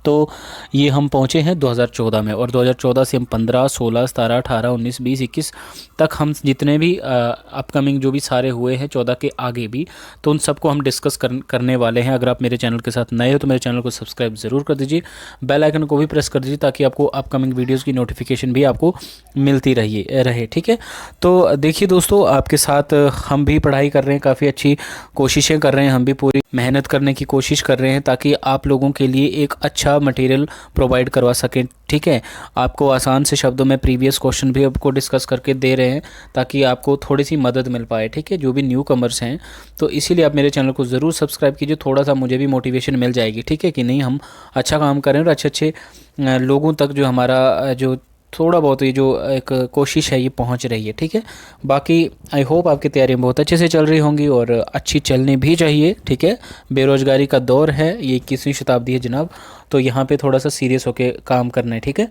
[SPEAKER 1] तो ये हम पहुँचे हैं 2014 में, और 2014 से हम 15, 16, 17, 18, 19, 20, 21 तक हम जितने भी अपकमिंग जो भी सारे हुए हैं 14 के आगे भी, तो उन सबको हम डिस्कस करने वाले हैं। अगर आप मेरे चैनल के साथ नए हो तो मेरे चैनल को सब्सक्राइब ज़रूर कर दीजिए, बेल आइकन को भी प्रेस कर दीजिए ताकि आपको अपकमिंग वीडियोज़ की नोटिफिकेशन भी आपको मिलती रहे, ठीक है। तो देखिए दोस्तों, आपके साथ हम भी पढ़ाई कर रहे हैं, काफ़ी अच्छी कोशिशें कर रहे हैं, हम भी पूरी मेहनत करने की कोशिश कर रहे हैं ताकि आप लोगों के लिए एक अच्छा मटेरियल प्रोवाइड करवा सकें, ठीक है। आपको आसान से शब्दों में प्रीवियस क्वेश्चन भी आपको डिस्कस करके दे रहे हैं ताकि आपको थोड़ी सी मदद मिल पाए, ठीक है, जो भी न्यू कमर्स हैं। तो इसीलिए आप मेरे चैनल को ज़रूर सब्सक्राइब कीजिए, थोड़ा सा मुझे भी मोटिवेशन मिल जाएगी, ठीक है, कि नहीं हम अच्छा काम करें और अच्छे लोगों तक जो हमारा जो थोड़ा बहुत ये जो एक कोशिश है ये पहुंच रही है, ठीक है। बाकी आई होप आपकी तैयारियां बहुत अच्छे से चल रही होंगी और अच्छी चलनी भी चाहिए, ठीक है। बेरोज़गारी का दौर है, ये 21वीं शताब्दी है जनाब, तो यहाँ पे थोड़ा सा सीरियस होके काम करना है, ठीक है।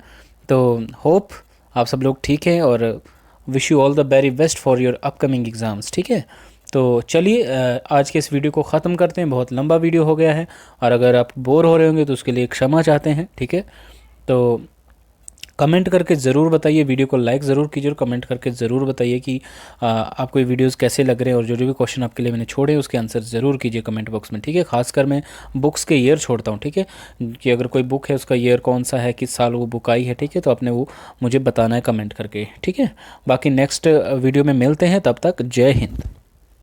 [SPEAKER 1] तो होप आप सब लोग ठीक हैं और wish you all the very best for your upcoming exams, ठीक है। तो चलिए आज के इस वीडियो को ख़त्म करते हैं, बहुत लंबा वीडियो हो गया है और अगर आप बोर हो रहे होंगे तो उसके लिए क्षमा चाहते हैं, ठीक है। तो कमेंट करके ज़रूर बताइए, वीडियो को लाइक ज़रूर कीजिए और कमेंट करके ज़रूर बताइए कि आपको ये वीडियोस कैसे लग रहे हैं, और जो भी क्वेश्चन आपके लिए मैंने छोड़े उसके आंसर ज़रूर कीजिए कमेंट बॉक्स में, ठीक है। खासकर मैं बुक्स के ईयर छोड़ता हूँ, ठीक है, कि अगर कोई बुक है उसका ईयर कौन सा है, किस साल वो बुक आई है, ठीक है, तो आपने वो मुझे बताना है कमेंट करके, ठीक है। बाकी नेक्स्ट वीडियो में मिलते हैं, तब तक जय हिंद।